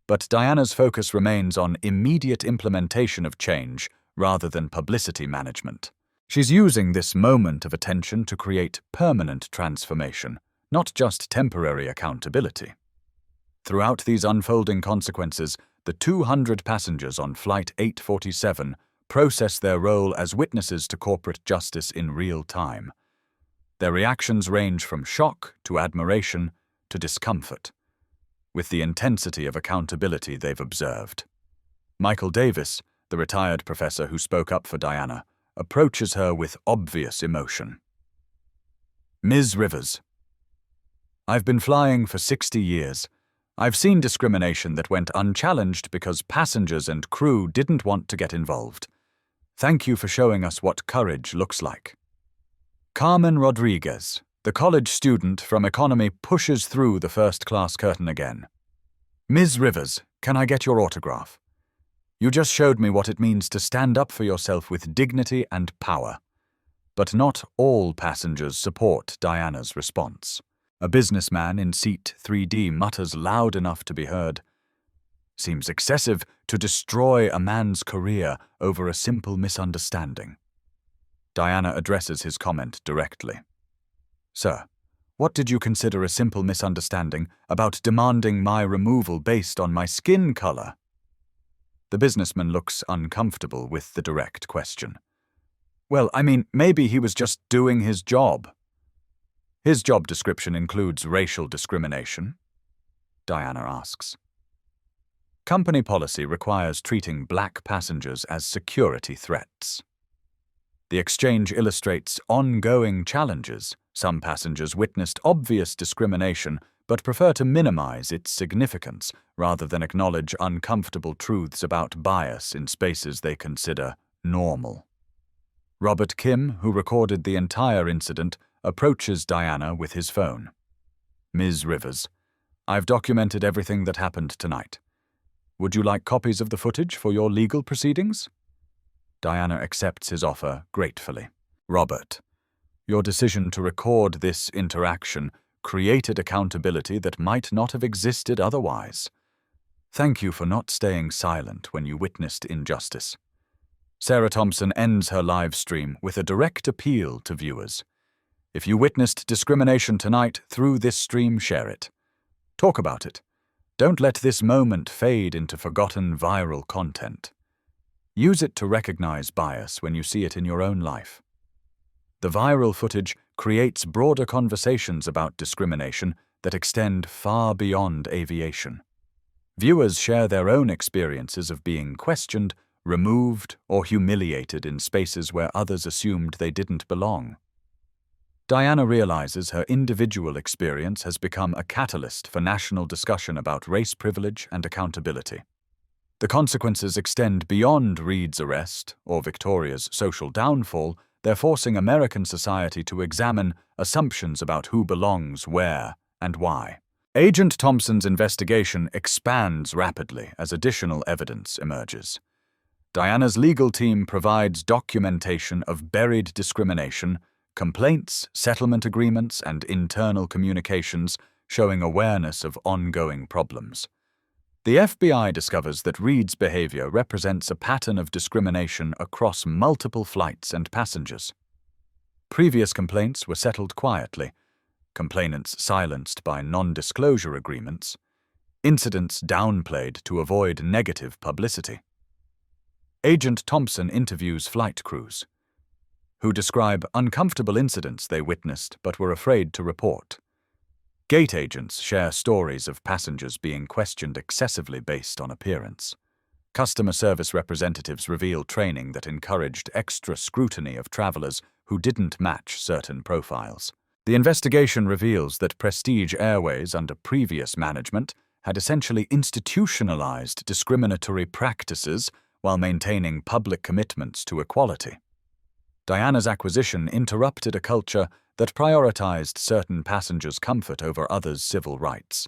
But Diana's focus remains on immediate implementation of change rather than publicity management. She's using this moment of attention to create permanent transformation, not just temporary accountability. Throughout these unfolding consequences, the 200 passengers on Flight 847 process their role as witnesses to corporate justice in real time. Their reactions range from shock to admiration to discomfort, with the intensity of accountability they've observed. Michael Davis, the retired professor who spoke up for Diana, approaches her with obvious emotion. Ms. Rivers, I've been flying for 60 years. I've seen discrimination that went unchallenged because passengers and crew didn't want to get involved. Thank you for showing us what courage looks like. Carmen Rodriguez, the college student from economy, pushes through the first-class curtain again. Ms. Rivers, can I get your autograph? You just showed me what it means to stand up for yourself with dignity and power. But not all passengers support Diana's response. A businessman in seat 3D mutters loud enough to be heard. Seems excessive to destroy a man's career over a simple misunderstanding. Diana addresses his comment directly. Sir, what did you consider a simple misunderstanding about demanding my removal based on my skin color? The businessman looks uncomfortable with the direct question. Well, I mean, maybe he was just doing his job. His job description includes racial discrimination? Diana asks. Company policy requires treating black passengers as security threats. The exchange illustrates ongoing challenges. Some passengers witnessed obvious discrimination but prefer to minimize its significance rather than acknowledge uncomfortable truths about bias in spaces they consider normal. Robert Kim, who recorded the entire incident, approaches Diana with his phone. Ms. Rivers, I've documented everything that happened tonight. Would you like copies of the footage for your legal proceedings? Diana accepts his offer gratefully. Robert, your decision to record this interaction created accountability that might not have existed otherwise. Thank you for not staying silent when you witnessed injustice. Sarah Thompson ends her live stream with a direct appeal to viewers. If you witnessed discrimination tonight through this stream, share it. Talk about it. Don't let this moment fade into forgotten viral content. Use it to recognize bias when you see it in your own life. The viral footage creates broader conversations about discrimination that extend far beyond aviation. Viewers share their own experiences of being questioned, removed, or humiliated in spaces where others assumed they didn't belong. Diana realizes her individual experience has become a catalyst for national discussion about race privilege and accountability. The consequences extend beyond Reid's arrest or Victoria's social downfall. They're forcing American society to examine assumptions about who belongs where and why. Agent Thompson's investigation expands rapidly as additional evidence emerges. Diana's legal team provides documentation of buried discrimination, complaints, settlement agreements, and internal communications showing awareness of ongoing problems. The FBI discovers that Reed's behavior represents a pattern of discrimination across multiple flights and passengers. Previous complaints were settled quietly, complainants silenced by non-disclosure agreements, incidents downplayed to avoid negative publicity. Agent Thompson interviews flight crews, who describe uncomfortable incidents they witnessed but were afraid to report. Gate agents share stories of passengers being questioned excessively based on appearance. Customer service representatives reveal training that encouraged extra scrutiny of travelers who didn't match certain profiles. The investigation reveals that Prestige Airways, under previous management, had essentially institutionalized discriminatory practices while maintaining public commitments to equality. Diana's acquisition interrupted a culture that prioritized certain passengers' comfort over others' civil rights.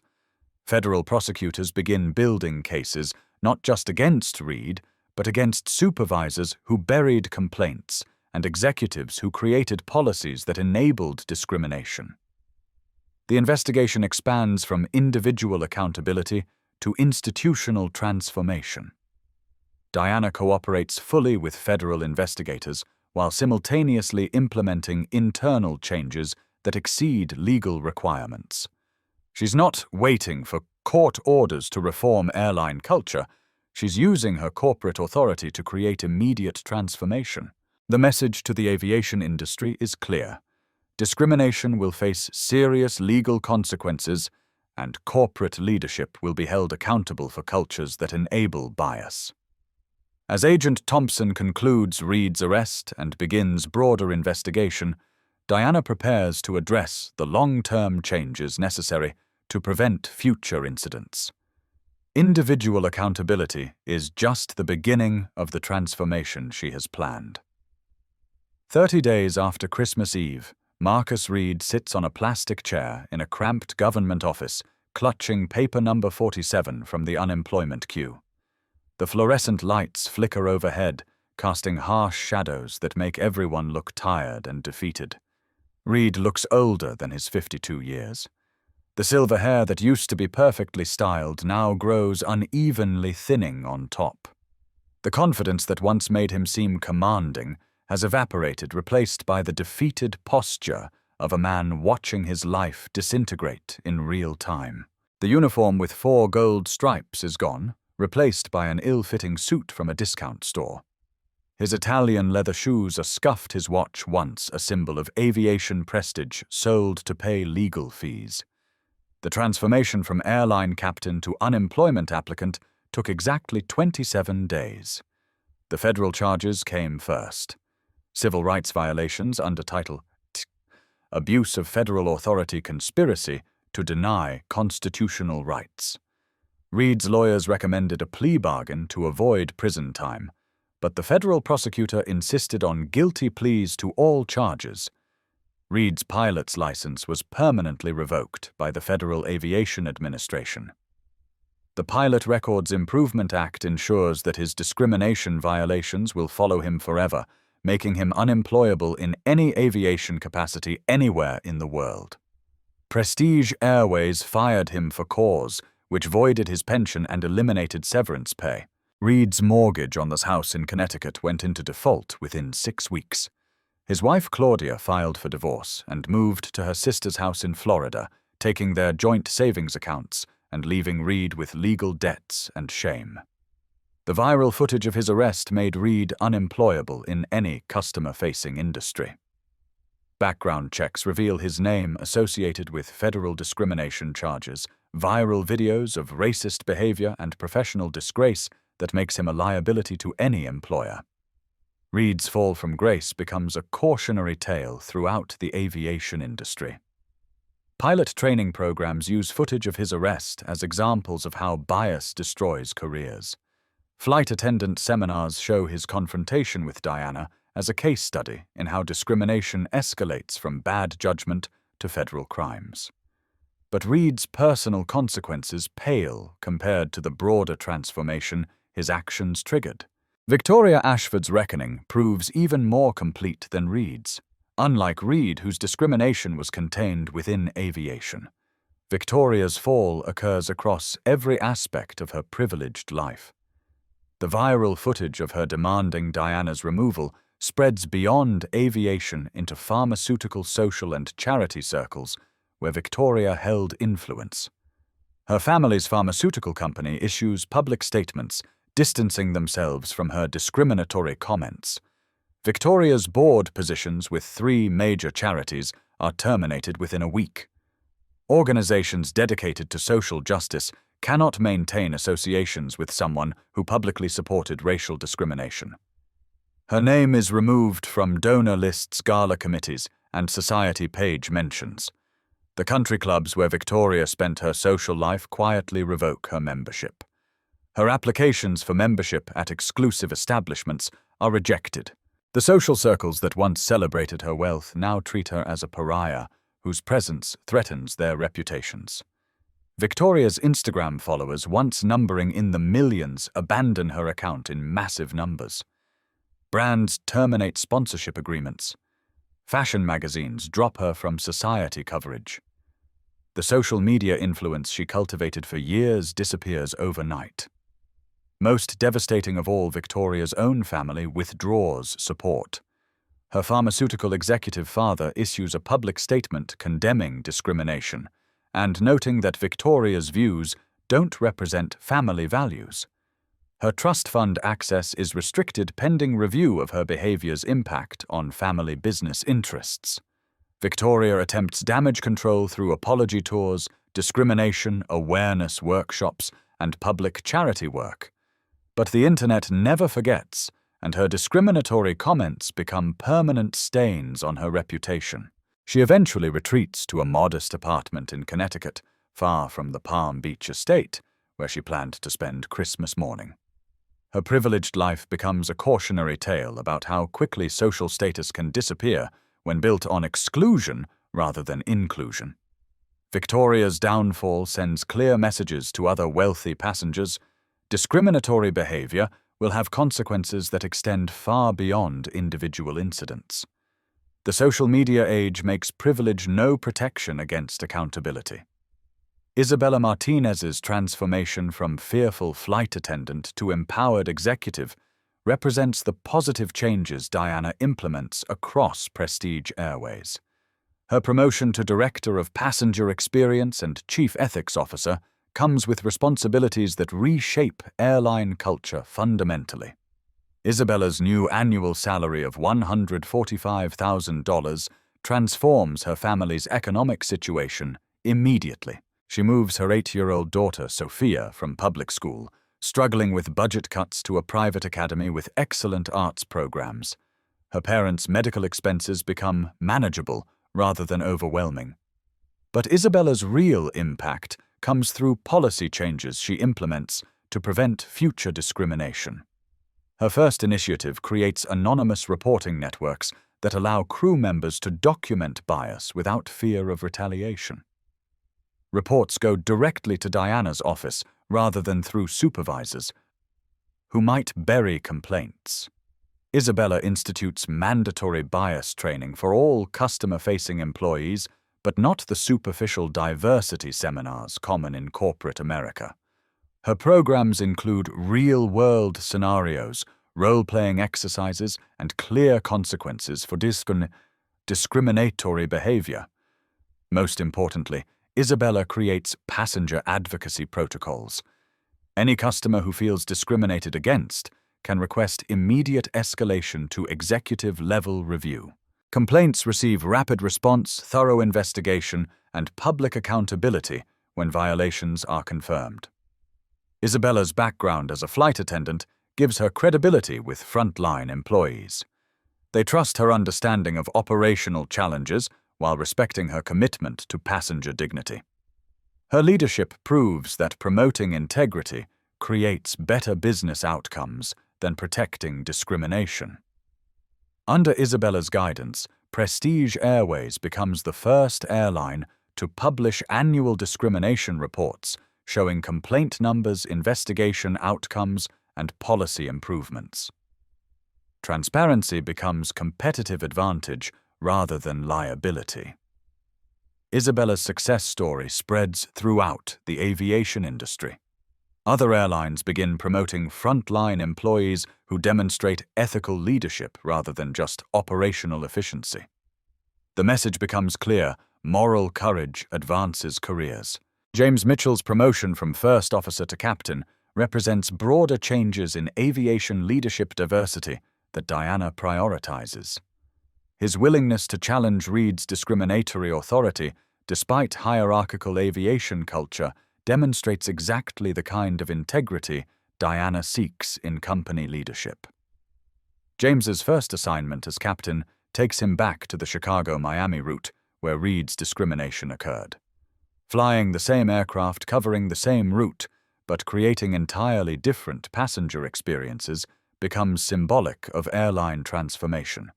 Federal prosecutors begin building cases not just against Reed, but against supervisors who buried complaints and executives who created policies that enabled discrimination. The investigation expands from individual accountability to institutional transformation. Diana cooperates fully with federal investigators while simultaneously implementing internal changes that exceed legal requirements. She's not waiting for court orders to reform airline culture. She's using her corporate authority to create immediate transformation. The message to the aviation industry is clear. Discrimination will face serious legal consequences, and corporate leadership will be held accountable for cultures that enable bias. As Agent Thompson concludes Reed's arrest and begins broader investigation, Diana prepares to address the long-term changes necessary to prevent future incidents. Individual accountability is just the beginning of the transformation she has planned. 30 days after Christmas Eve, Marcus Reed sits on a plastic chair in a cramped government office, clutching paper number 47 from the unemployment queue. The fluorescent lights flicker overhead, casting harsh shadows that make everyone look tired and defeated. Reed looks older than his 52 years. The silver hair that used to be perfectly styled now grows unevenly thinning on top. The confidence that once made him seem commanding has evaporated, replaced by the defeated posture of a man watching his life disintegrate in real time. The uniform with 4 gold stripes is gone, replaced by an ill-fitting suit from a discount store. His Italian leather shoes are scuffed, his watch, once a symbol of aviation prestige, sold to pay legal fees. The transformation from airline captain to unemployment applicant took exactly 27 days. The federal charges came first. Civil rights violations under Title T, abuse of federal authority, conspiracy to deny constitutional rights. Reed's lawyers recommended a plea bargain to avoid prison time, but the federal prosecutor insisted on guilty pleas to all charges. Reed's pilot's license was permanently revoked by the Federal Aviation Administration. The Pilot Records Improvement Act ensures that his discrimination violations will follow him forever, making him unemployable in any aviation capacity anywhere in the world. Prestige Airways fired him for cause, which voided his pension and eliminated severance pay. Reed's mortgage on this house in Connecticut went into default within 6 weeks. His wife Claudia filed for divorce and moved to her sister's house in Florida, taking their joint savings accounts and leaving Reed with legal debts and shame. The viral footage of his arrest made Reed unemployable in any customer-facing industry. Background checks reveal his name associated with federal discrimination charges, viral videos of racist behavior and professional disgrace that makes him a liability to any employer. Reed's fall from grace becomes a cautionary tale throughout the aviation industry. Pilot training programs use footage of his arrest as examples of how bias destroys careers. Flight attendant seminars show his confrontation with Diana as a case study in how discrimination escalates from bad judgment to federal crimes. But Reed's personal consequences pale compared to the broader transformation his actions triggered. Victoria Ashford's reckoning proves even more complete than Reed's. Unlike Reed, whose discrimination was contained within aviation, Victoria's fall occurs across every aspect of her privileged life. The viral footage of her demanding Diana's removal spreads beyond aviation into pharmaceutical, social, and charity circles where Victoria held influence. Her family's pharmaceutical company issues public statements distancing themselves from her discriminatory comments. Victoria's board positions with 3 major charities are terminated within a week. Organizations dedicated to social justice cannot maintain associations with someone who publicly supported racial discrimination. Her name is removed from donor lists, gala committees, and society page mentions. The country clubs where Victoria spent her social life quietly revoke her membership. Her applications for membership at exclusive establishments are rejected. The social circles that once celebrated her wealth now treat her as a pariah whose presence threatens their reputations. Victoria's Instagram followers, once numbering in the millions, abandon her account in massive numbers. Brands terminate sponsorship agreements. Fashion magazines drop her from society coverage. The social media influence she cultivated for years disappears overnight. Most devastating of all, Victoria's own family withdraws support. Her pharmaceutical executive father issues a public statement condemning discrimination and noting that Victoria's views don't represent family values. Her trust fund access is restricted pending review of her behavior's impact on family business interests. Victoria attempts damage control through apology tours, discrimination awareness workshops, and public charity work. But the internet never forgets, and her discriminatory comments become permanent stains on her reputation. She eventually retreats to a modest apartment in Connecticut, far from the Palm Beach estate, where she planned to spend Christmas morning. Her privileged life becomes a cautionary tale about how quickly social status can disappear when built on exclusion rather than inclusion. Victoria's downfall sends clear messages to other wealthy passengers. Discriminatory behavior will have consequences that extend far beyond individual incidents. The social media age makes privilege no protection against accountability. Isabella Martinez's transformation from fearful flight attendant to empowered executive represents the positive changes Diana implements across Prestige Airways. Her promotion to Director of Passenger Experience and Chief Ethics Officer comes with responsibilities that reshape airline culture fundamentally. Isabella's new annual salary of $145,000 transforms her family's economic situation immediately. She moves her 8-year-old daughter, Sophia, from public school, struggling with budget cuts, to a private academy with excellent arts programs. Her parents' medical expenses become manageable rather than overwhelming. But Isabella's real impact comes through policy changes she implements to prevent future discrimination. Her first initiative creates anonymous reporting networks that allow crew members to document bias without fear of retaliation. Reports go directly to Diana's office rather than through supervisors, who might bury complaints. Isabella institutes mandatory bias training for all customer-facing employees, but not the superficial diversity seminars common in corporate America. Her programs include real-world scenarios, role-playing exercises, and clear consequences for discriminatory behavior. Most importantly, Isabella creates passenger advocacy protocols. Any customer who feels discriminated against can request immediate escalation to executive-level review. Complaints receive rapid response, thorough investigation, and public accountability when violations are confirmed. Isabella's background as a flight attendant gives her credibility with frontline employees. They trust her understanding of operational challenges while respecting her commitment to passenger dignity. Her leadership proves that promoting integrity creates better business outcomes than protecting discrimination. Under Isabella's guidance, Prestige Airways becomes the first airline to publish annual discrimination reports showing complaint numbers, investigation outcomes, and policy improvements. Transparency becomes competitive advantage rather than liability. Isabella's success story spreads throughout the aviation industry. Other airlines begin promoting frontline employees who demonstrate ethical leadership rather than just operational efficiency. The message becomes clear: moral courage advances careers. James Mitchell's promotion from first officer to captain represents broader changes in aviation leadership diversity that Diana prioritizes. His willingness to challenge Reed's discriminatory authority, despite hierarchical aviation culture, demonstrates exactly the kind of integrity Diana seeks in company leadership. James's first assignment as captain takes him back to the Chicago-Miami route, where Reed's discrimination occurred. Flying the same aircraft covering the same route, but creating entirely different passenger experiences, becomes symbolic of airline transformation.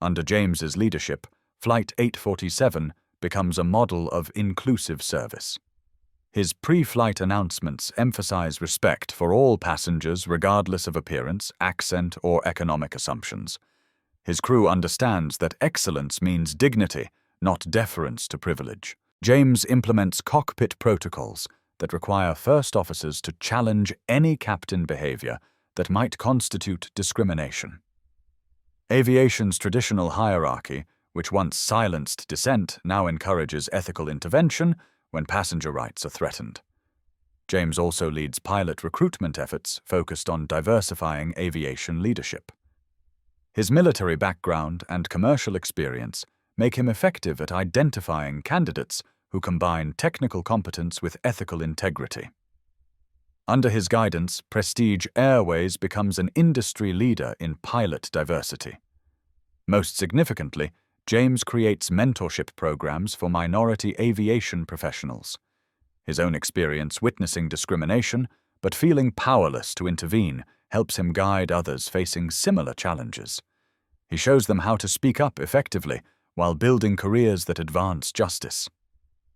Under James's leadership, Flight 847 becomes a model of inclusive service. His pre-flight announcements emphasize respect for all passengers regardless of appearance, accent, or economic assumptions. His crew understands that excellence means dignity, not deference to privilege. James implements cockpit protocols that require first officers to challenge any captain behavior that might constitute discrimination. Aviation's traditional hierarchy, which once silenced dissent, now encourages ethical intervention when passenger rights are threatened. James also leads pilot recruitment efforts focused on diversifying aviation leadership. His military background and commercial experience make him effective at identifying candidates who combine technical competence with ethical integrity. Under his guidance, Prestige Airways becomes an industry leader in pilot diversity. Most significantly, James creates mentorship programs for minority aviation professionals. His own experience witnessing discrimination, but feeling powerless to intervene, helps him guide others facing similar challenges. He shows them how to speak up effectively while building careers that advance justice.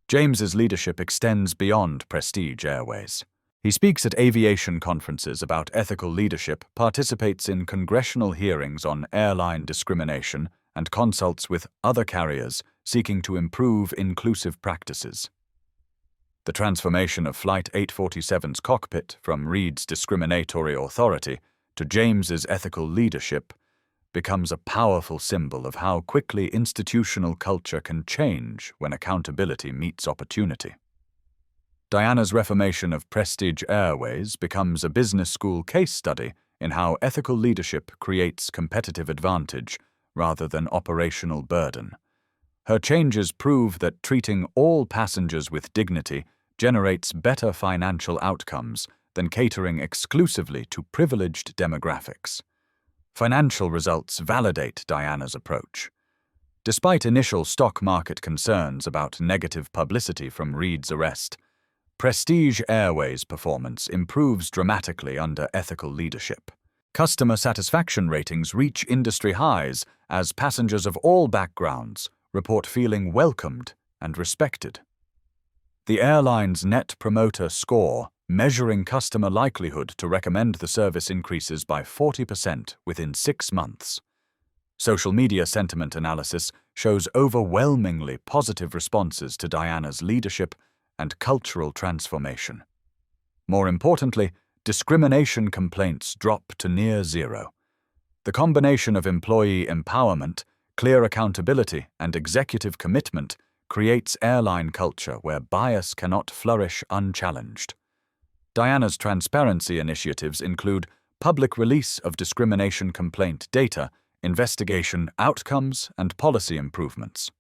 James's leadership extends beyond Prestige Airways. He speaks at aviation conferences about ethical leadership, participates in congressional hearings on airline discrimination, and consults with other carriers seeking to improve inclusive practices. The transformation of Flight 847's cockpit from Reed's discriminatory authority to James's ethical leadership becomes a powerful symbol of how quickly institutional culture can change when accountability meets opportunity. Diana's reformation of Prestige Airways becomes a business school case study in how ethical leadership creates competitive advantage rather than operational burden. Her changes prove that treating all passengers with dignity generates better financial outcomes than catering exclusively to privileged demographics. Financial results validate Diana's approach. Despite initial stock market concerns about negative publicity from Reed's arrest, Prestige Airways' performance improves dramatically under ethical leadership. Customer satisfaction ratings reach industry highs as passengers of all backgrounds report feeling welcomed and respected. The airline's Net Promoter Score, measuring customer likelihood to recommend the service, increases by 40% within 6 months. Social media sentiment analysis shows overwhelmingly positive responses to Diana's leadership and cultural transformation. More importantly, discrimination complaints drop to near zero. The combination of employee empowerment, clear accountability, and executive commitment creates airline culture where bias cannot flourish unchallenged. Diana's transparency initiatives include public release of discrimination complaint data, investigation outcomes, and policy improvements.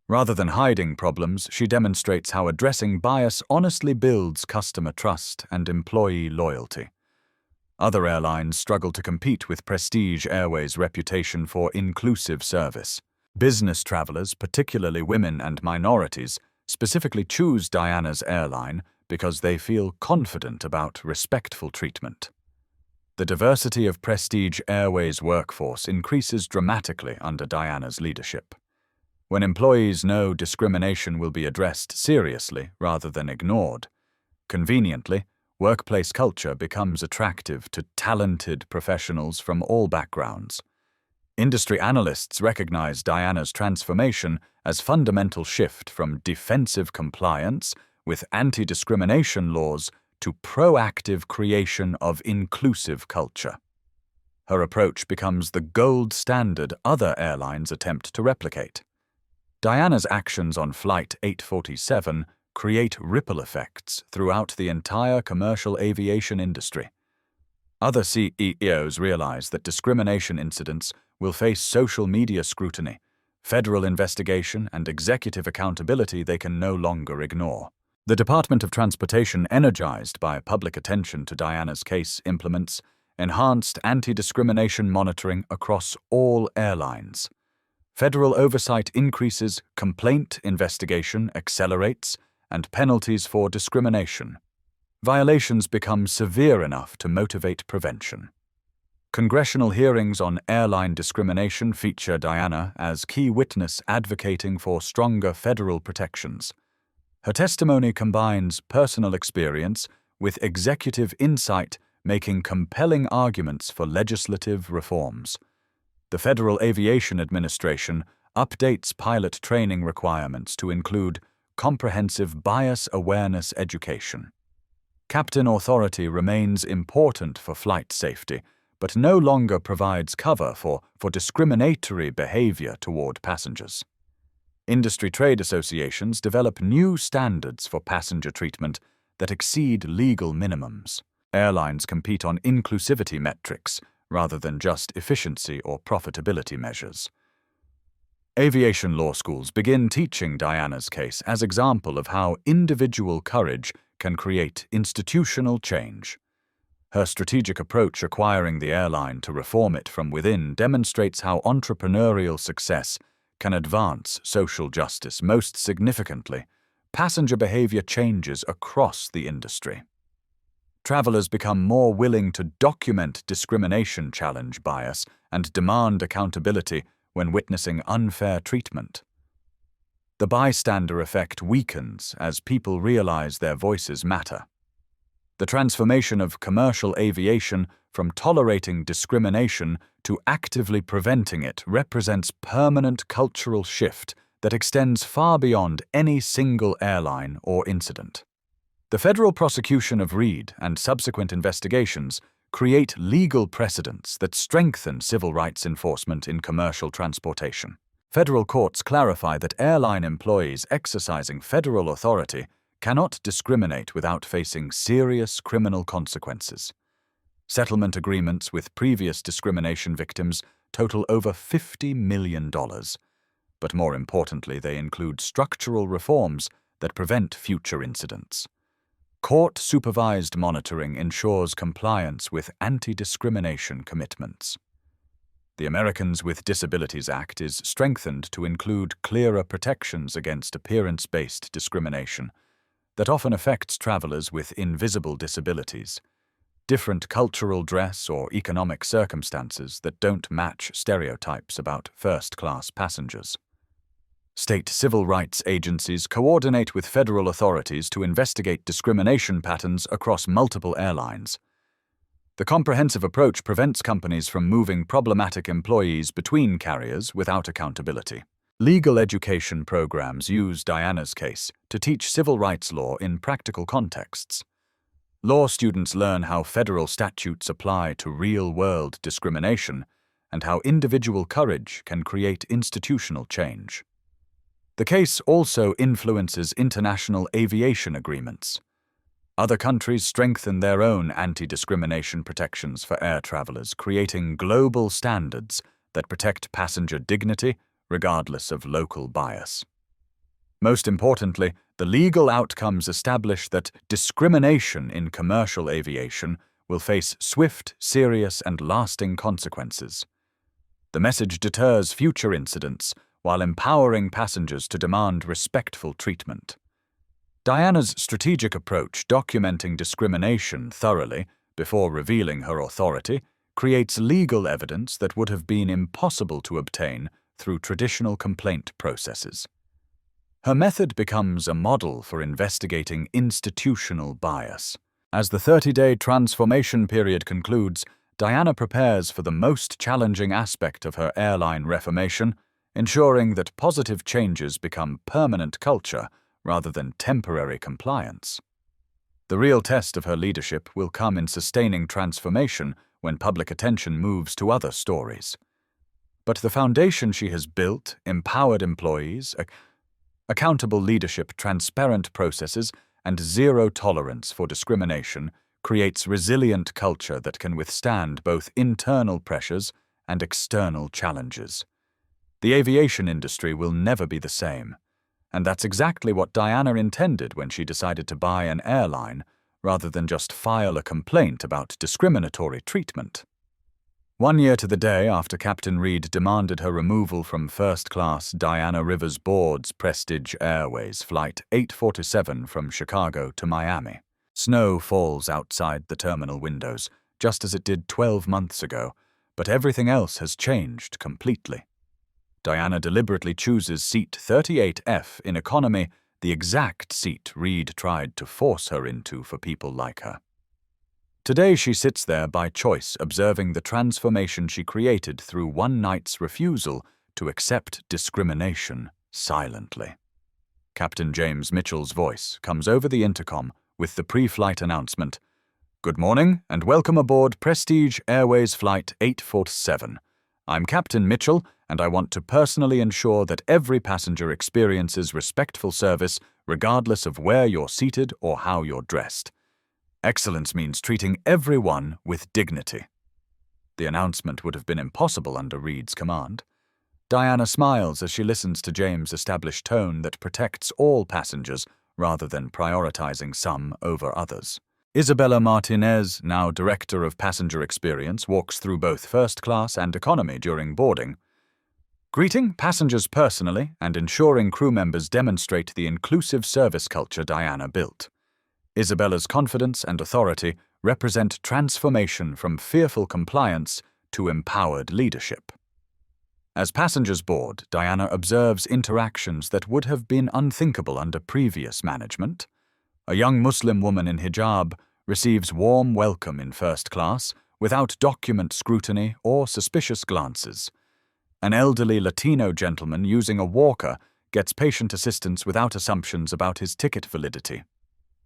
Rather than hiding problems, she demonstrates how addressing bias honestly builds customer trust and employee loyalty. Other airlines struggle to compete with Prestige Airways' reputation for inclusive service. Business travelers, particularly women and minorities, specifically choose Diana's airline because they feel confident about respectful treatment. The diversity of Prestige Airways' workforce increases dramatically under Diana's leadership. When employees know discrimination will be addressed seriously rather than ignored. Conveniently, Workplace culture becomes attractive to talented professionals from all backgrounds. Industry analysts recognize Diana's transformation as a fundamental shift from defensive compliance with anti-discrimination laws to proactive creation of inclusive culture. Her approach becomes the gold standard other airlines attempt to replicate. Diana's actions on Flight 847 create ripple effects throughout the entire commercial aviation industry. Other CEOs realize that discrimination incidents will face social media scrutiny, federal investigation, and executive accountability they can no longer ignore. The Department of Transportation, energized by public attention to Diana's case, implements enhanced anti-discrimination monitoring across all airlines. Federal oversight increases, complaint investigation accelerates, and penalties for discrimination. Violations become severe enough to motivate prevention. Congressional hearings on airline discrimination feature Diana as key witness advocating for stronger federal protections. Her testimony combines personal experience with executive insight, making compelling arguments for legislative reforms. The Federal Aviation Administration updates pilot training requirements to include comprehensive bias awareness education. Captain authority remains important for flight safety, but no longer provides cover for discriminatory behavior toward passengers. Industry trade associations develop new standards for passenger treatment that exceed legal minimums. Airlines compete on inclusivity metrics rather than just efficiency or profitability measures. Aviation law schools begin teaching Diana's case as example of how individual courage can create institutional change. Her strategic approach acquiring the airline to reform it from within demonstrates how entrepreneurial success can advance social justice. Most significantly, passenger behavior changes across the industry. Travelers become more willing to document discrimination, challenge bias, and demand accountability when witnessing unfair treatment. The bystander effect weakens as people realize their voices matter. The transformation of commercial aviation from tolerating discrimination to actively preventing it represents permanent cultural shift that extends far beyond any single airline or incident. The federal prosecution of Reed and subsequent investigations create legal precedents that strengthen civil rights enforcement in commercial transportation. Federal courts clarify that airline employees exercising federal authority cannot discriminate without facing serious criminal consequences. Settlement agreements with previous discrimination victims total over $50 million. But more importantly, they include structural reforms that prevent future incidents. Court-supervised monitoring ensures compliance with anti-discrimination commitments. The Americans with Disabilities Act is strengthened to include clearer protections against appearance-based discrimination that often affects travelers with invisible disabilities, different cultural dress or economic circumstances that don't match stereotypes about first-class passengers. State civil rights agencies coordinate with federal authorities to investigate discrimination patterns across multiple airlines. The comprehensive approach prevents companies from moving problematic employees between carriers without accountability. Legal education programs use Diana's case to teach civil rights law in practical contexts. Law students learn how federal statutes apply to real-world discrimination and how individual courage can create institutional change. The case also influences international aviation agreements. Other countries strengthen their own anti-discrimination protections for air travelers, creating global standards that protect passenger dignity regardless of local bias. Most importantly, the legal outcomes establish that discrimination in commercial aviation will face swift, serious, and lasting consequences. The message deters future incidents while empowering passengers to demand respectful treatment. Diana's strategic approach, documenting discrimination thoroughly before revealing her authority, creates legal evidence that would have been impossible to obtain through traditional complaint processes. Her method becomes a model for investigating institutional bias. As the 30-day transformation period concludes, Diana prepares for the most challenging aspect of her airline reformation, ensuring that positive changes become permanent culture rather than temporary compliance. The real test of her leadership will come in sustaining transformation when public attention moves to other stories. But the foundation she has built, empowered employees, accountable leadership, transparent processes, and zero tolerance for discrimination creates resilient culture that can withstand both internal pressures and external challenges. The aviation industry will never be the same, and that's exactly what Diana intended when she decided to buy an airline rather than just file a complaint about discriminatory treatment. 1 year to the day after Captain Reed demanded her removal from first-class Diana Rivers Board's Prestige Airways Flight 847 from Chicago to Miami, snow falls outside the terminal windows, just as it did 12 months ago, but everything else has changed completely. Diana deliberately chooses seat 38F in economy, the exact seat Reed tried to force her into for people like her. Today she sits there by choice, observing the transformation she created through one night's refusal to accept discrimination silently. Captain James Mitchell's voice comes over the intercom with the pre-flight announcement, "Good morning and welcome aboard Prestige Airways Flight 847. I'm Captain Mitchell, and I want to personally ensure that every passenger experiences respectful service regardless of where you're seated or how you're dressed. Excellence means treating everyone with dignity." The announcement would have been impossible under Reed's command. Diana smiles as she listens to James' established tone that protects all passengers rather than prioritizing some over others. Isabella Martinez, now Director of Passenger Experience, walks through both first class and economy during boarding, greeting passengers personally and ensuring crew members demonstrate the inclusive service culture Diana built. Isabella's confidence and authority represent transformation from fearful compliance to empowered leadership. As passengers board, Diana observes interactions that would have been unthinkable under previous management. A young Muslim woman in hijab receives warm welcome in first class without document scrutiny or suspicious glances. An elderly Latino gentleman using a walker gets patient assistance without assumptions about his ticket validity.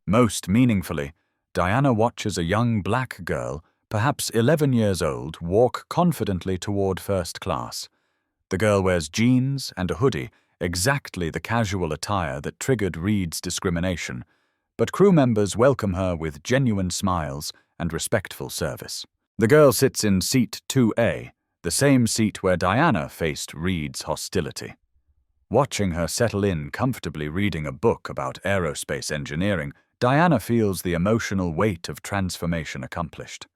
Most meaningfully, Diana watches a young black girl, perhaps 11 years old, walk confidently toward first class. The girl wears jeans and a hoodie, exactly the casual attire that triggered Reed's discrimination, but crew members welcome her with genuine smiles and respectful service. The girl sits in seat 2A, the same seat where Diana faced Reed's hostility. Watching her settle in comfortably reading a book about aerospace engineering, Diana feels the emotional weight of transformation accomplished.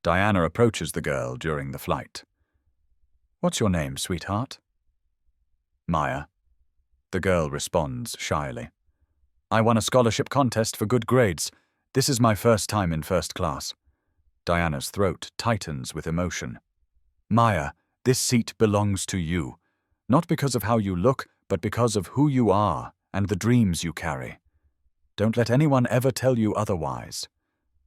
Diana approaches the girl during the flight. "What's your name, sweetheart?" "Maya." The girl responds shyly. "I won a scholarship contest for good grades. This is my first time in first class." Diana's throat tightens with emotion. "Maya, this seat belongs to you. Not because of how you look, but because of who you are and the dreams you carry. Don't let anyone ever tell you otherwise."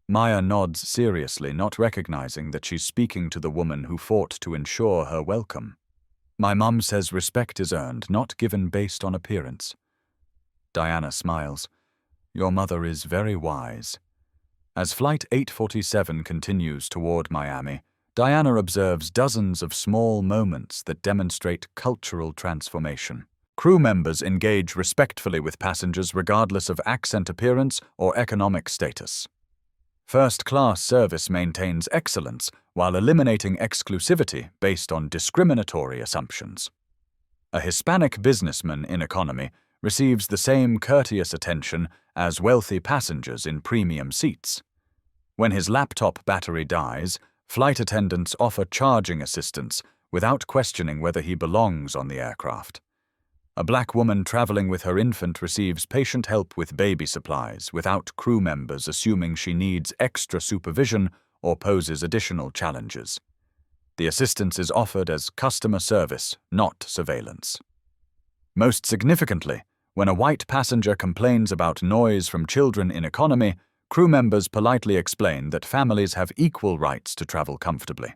Maya nods seriously, not recognizing that she's speaking to the woman who fought to ensure her welcome. "My mum says respect is earned, not given based on appearance." Diana smiles. "Your mother is very wise." As Flight 847 continues toward Miami, Diana observes dozens of small moments that demonstrate cultural transformation. Crew members engage respectfully with passengers regardless of accent, appearance, or economic status. First-class service maintains excellence while eliminating exclusivity based on discriminatory assumptions. A Hispanic businessman in economy receives the same courteous attention as wealthy passengers in premium seats. When his laptop battery dies, flight attendants offer charging assistance without questioning whether he belongs on the aircraft. A black woman traveling with her infant receives patient help with baby supplies without crew members assuming she needs extra supervision or poses additional challenges. The assistance is offered as customer service, not surveillance. Most significantly, when a white passenger complains about noise from children in economy, Crew members politely explain that families have equal rights to travel comfortably.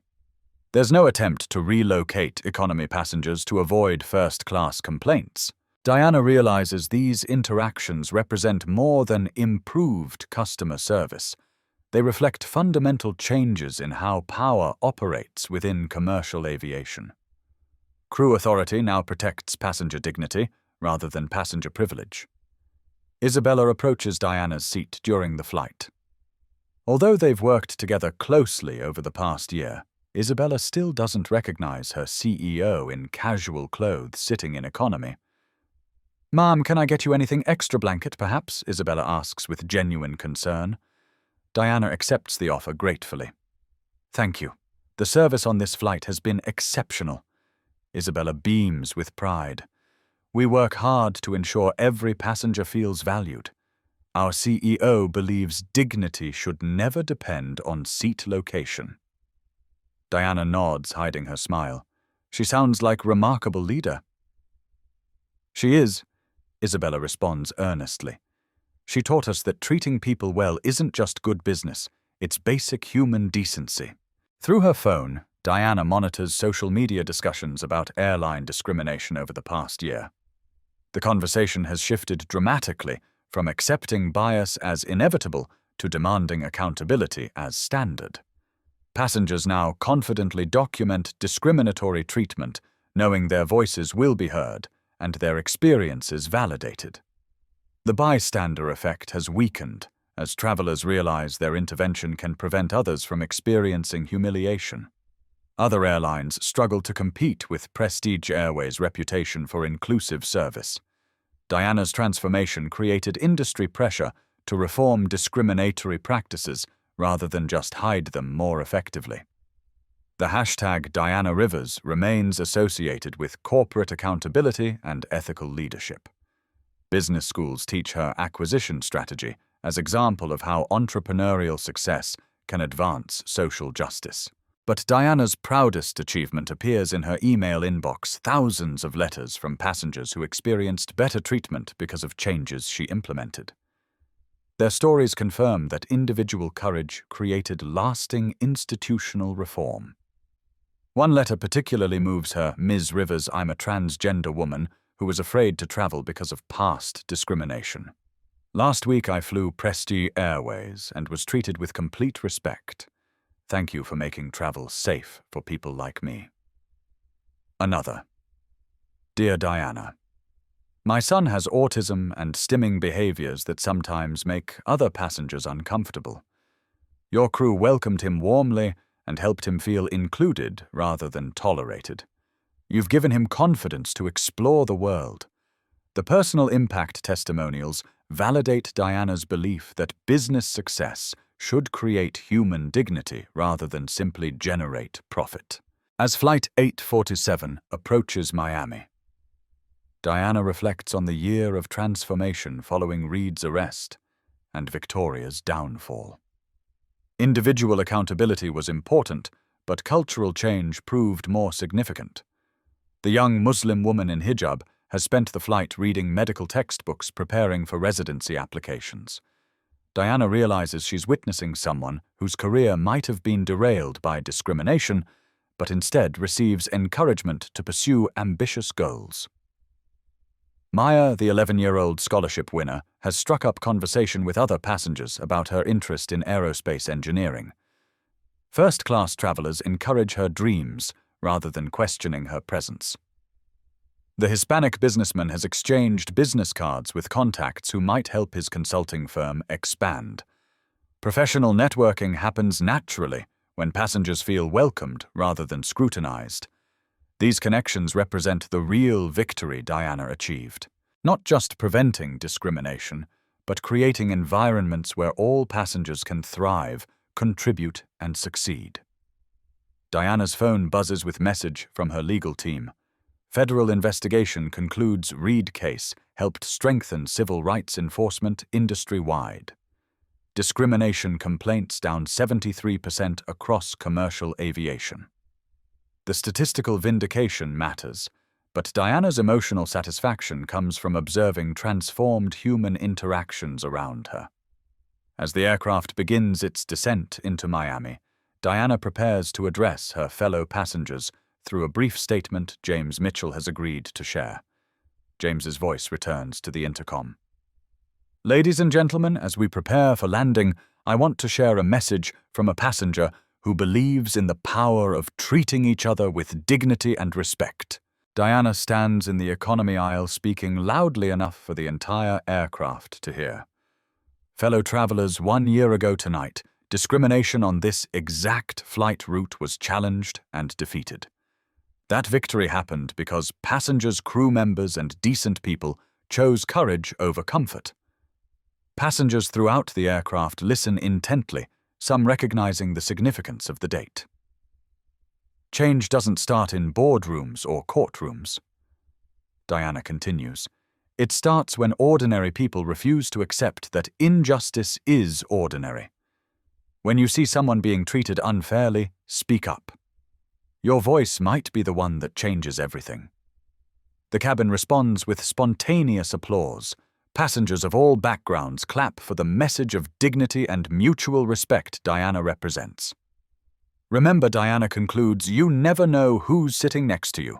There's no attempt to relocate economy passengers to avoid first-class complaints. Diana realizes these interactions represent more than improved customer service. They reflect fundamental changes in how power operates within commercial aviation. Crew authority now protects passenger dignity rather than passenger privilege. Isabella approaches Diana's seat during the flight. Although they've worked together closely over the past year, Isabella still doesn't recognize her CEO in casual clothes sitting in economy. "Ma'am, can I get you anything extra blanket, perhaps?" Isabella asks with genuine concern. Diana accepts the offer gratefully. "Thank you. The service on this flight has been exceptional." Isabella beams with pride. "We work hard to ensure every passenger feels valued. Our CEO believes dignity should never depend on seat location." Diana nods, hiding her smile. "She sounds like a remarkable leader." "She is," Isabella responds earnestly. "She taught us that treating people well isn't just good business, it's basic human decency." Through her phone, Diana monitors social media discussions about airline discrimination over the past year. The conversation has shifted dramatically from accepting bias as inevitable to demanding accountability as standard. Passengers now confidently document discriminatory treatment, knowing their voices will be heard and their experiences validated. The bystander effect has weakened as travelers realize their intervention can prevent others from experiencing humiliation. Other airlines struggle to compete with Prestige Airways' reputation for inclusive service. Diana's transformation created industry pressure to reform discriminatory practices rather than just hide them more effectively. The hashtag #DianaRivers remains associated with corporate accountability and ethical leadership. Business schools teach her acquisition strategy as example of how entrepreneurial success can advance social justice. But Diana's proudest achievement appears in her email inbox, thousands of letters from passengers who experienced better treatment because of changes she implemented. Their stories confirm that individual courage created lasting institutional reform. One letter particularly moves her. "Ms. Rivers, I'm a transgender woman who was afraid to travel because of past discrimination. Last week I flew Prestige Airways and was treated with complete respect. Thank you for making travel safe for people like me." Another. "Dear Diana, my son has autism and stimming behaviors that sometimes make other passengers uncomfortable. Your crew welcomed him warmly and helped him feel included rather than tolerated. You've given him confidence to explore the world. The personal impact testimonials validate Diana's belief that business success should create human dignity rather than simply generate profit." As Flight 847 approaches Miami, Diana reflects on the year of transformation following Reed's arrest and Victoria's downfall. Individual accountability was important, but cultural change proved more significant. The young Muslim woman in hijab has spent the flight reading medical textbooks preparing for residency applications. Diana realizes she's witnessing someone whose career might have been derailed by discrimination, but instead receives encouragement to pursue ambitious goals. Maya, the 11-year-old scholarship winner, has struck up conversation with other passengers about her interest in aerospace engineering. First-class travelers encourage her dreams rather than questioning her presence. The Hispanic businessman has exchanged business cards with contacts who might help his consulting firm expand. Professional networking happens naturally when passengers feel welcomed rather than scrutinized. These connections represent the real victory Diana achieved, not just preventing discrimination, but creating environments where all passengers can thrive, contribute, and succeed. Diana's phone buzzes with message from her legal team. Federal investigation concludes Reed case helped strengthen civil rights enforcement industry-wide. Discrimination complaints down 73% across commercial aviation. The statistical vindication matters, but Diana's emotional satisfaction comes from observing transformed human interactions around her. As the aircraft begins its descent into Miami, Diana prepares to address her fellow passengers through a brief statement James Mitchell has agreed to share. James's voice returns to the intercom. Ladies and gentlemen, as we prepare for landing, I want to share a message from a passenger who believes in the power of treating each other with dignity and respect. Diana stands in the economy aisle speaking loudly enough for the entire aircraft to hear. Fellow travelers, 1 year ago tonight, discrimination on this exact flight route was challenged and defeated. That victory happened because passengers, crew members, and decent people chose courage over comfort. Passengers throughout the aircraft listen intently, some recognizing the significance of the date. Change doesn't start in boardrooms or courtrooms. Diana continues. It starts when ordinary people refuse to accept that injustice is ordinary. When you see someone being treated unfairly, speak up. Your voice might be the one that changes everything. The cabin responds with spontaneous applause. Passengers of all backgrounds clap for the message of dignity and mutual respect Diana represents. Remember, Diana concludes, you never know who's sitting next to you.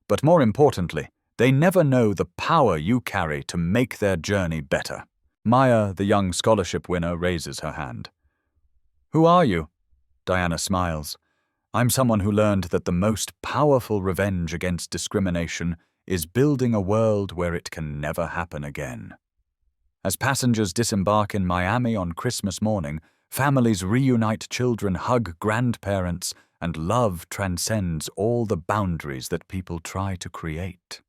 But more importantly, they never know the power you carry to make their journey better. Maya, the young scholarship winner, raises her hand. Who are you? Diana smiles. I'm someone who learned that the most powerful revenge against discrimination is building a world where it can never happen again. As passengers disembark in Miami on Christmas morning, families reunite, children hug grandparents, and love transcends all the boundaries that people try to create.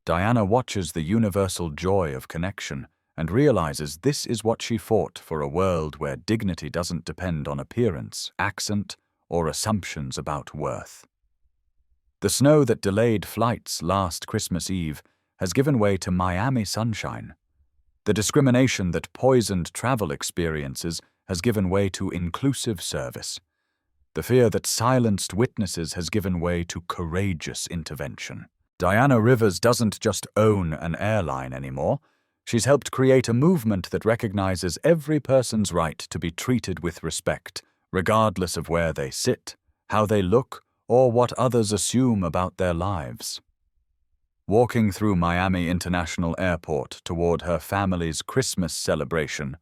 Diana watches the universal joy of connection and realizes this is what she fought for, a world where dignity doesn't depend on appearance, accent, or assumptions about worth. The snow that delayed flights last Christmas Eve has given way to Miami sunshine. The discrimination that poisoned travel experiences has given way to inclusive service. The fear that silenced witnesses has given way to courageous intervention. Diana Rivers doesn't just own an airline anymore. She's helped create a movement that recognizes every person's right to be treated with respect, regardless of where they sit, how they look, or what others assume about their lives. Walking through Miami International Airport toward her family's Christmas celebration,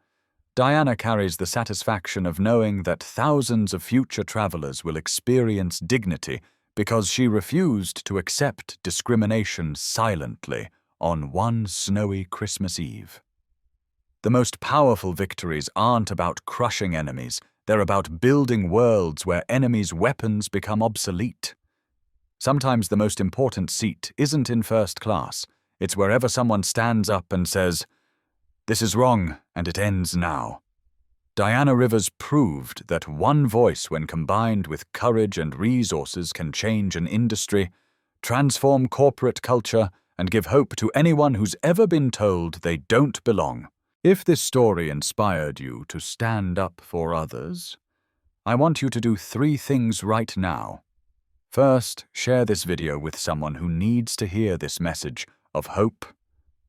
Diana carries the satisfaction of knowing that thousands of future travelers will experience dignity because she refused to accept discrimination silently on one snowy Christmas Eve. The most powerful victories aren't about crushing enemies. They're about building worlds where enemies' weapons become obsolete. Sometimes the most important seat isn't in first class. It's wherever someone stands up and says, "This is wrong, and it ends now." Diana Rivers proved that one voice, when combined with courage and resources, can change an industry, transform corporate culture, and give hope to anyone who's ever been told they don't belong. If this story inspired you to stand up for others, I want you to do 3 things right now. First, share this video with someone who needs to hear this message of hope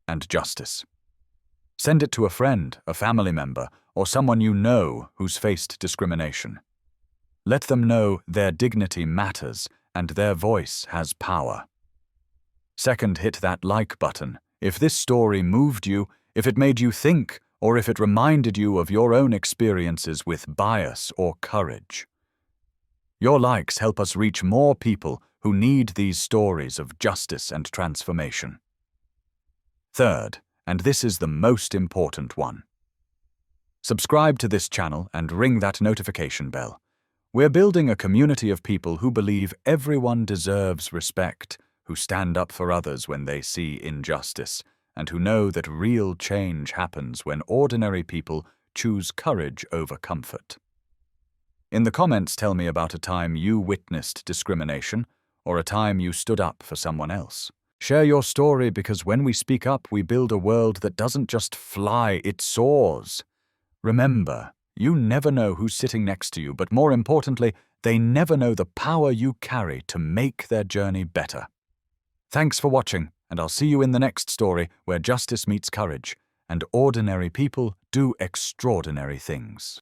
and justice. Send it to a friend, a family member, or someone you know who's faced discrimination. Let them know their dignity matters and their voice has power. Second, hit that like button. If this story moved you, if it made you think, or if it reminded you of your own experiences with bias or courage. Your likes help us reach more people who need these stories of justice and transformation. Third, and this is the most important one, subscribe to this channel and ring that notification bell. We're building a community of people who believe everyone deserves respect, who stand up for others when they see injustice, and who know that real change happens when ordinary people choose courage over comfort. In the comments, tell me about a time you witnessed discrimination or a time you stood up for someone else. Share your story, because when we speak up, we build a world that doesn't just fly, it soars. Remember, you never know who's sitting next to you, but more importantly, they never know the power you carry to make their journey better. Thanks for watching, and I'll see you in the next story where justice meets courage and ordinary people do extraordinary things.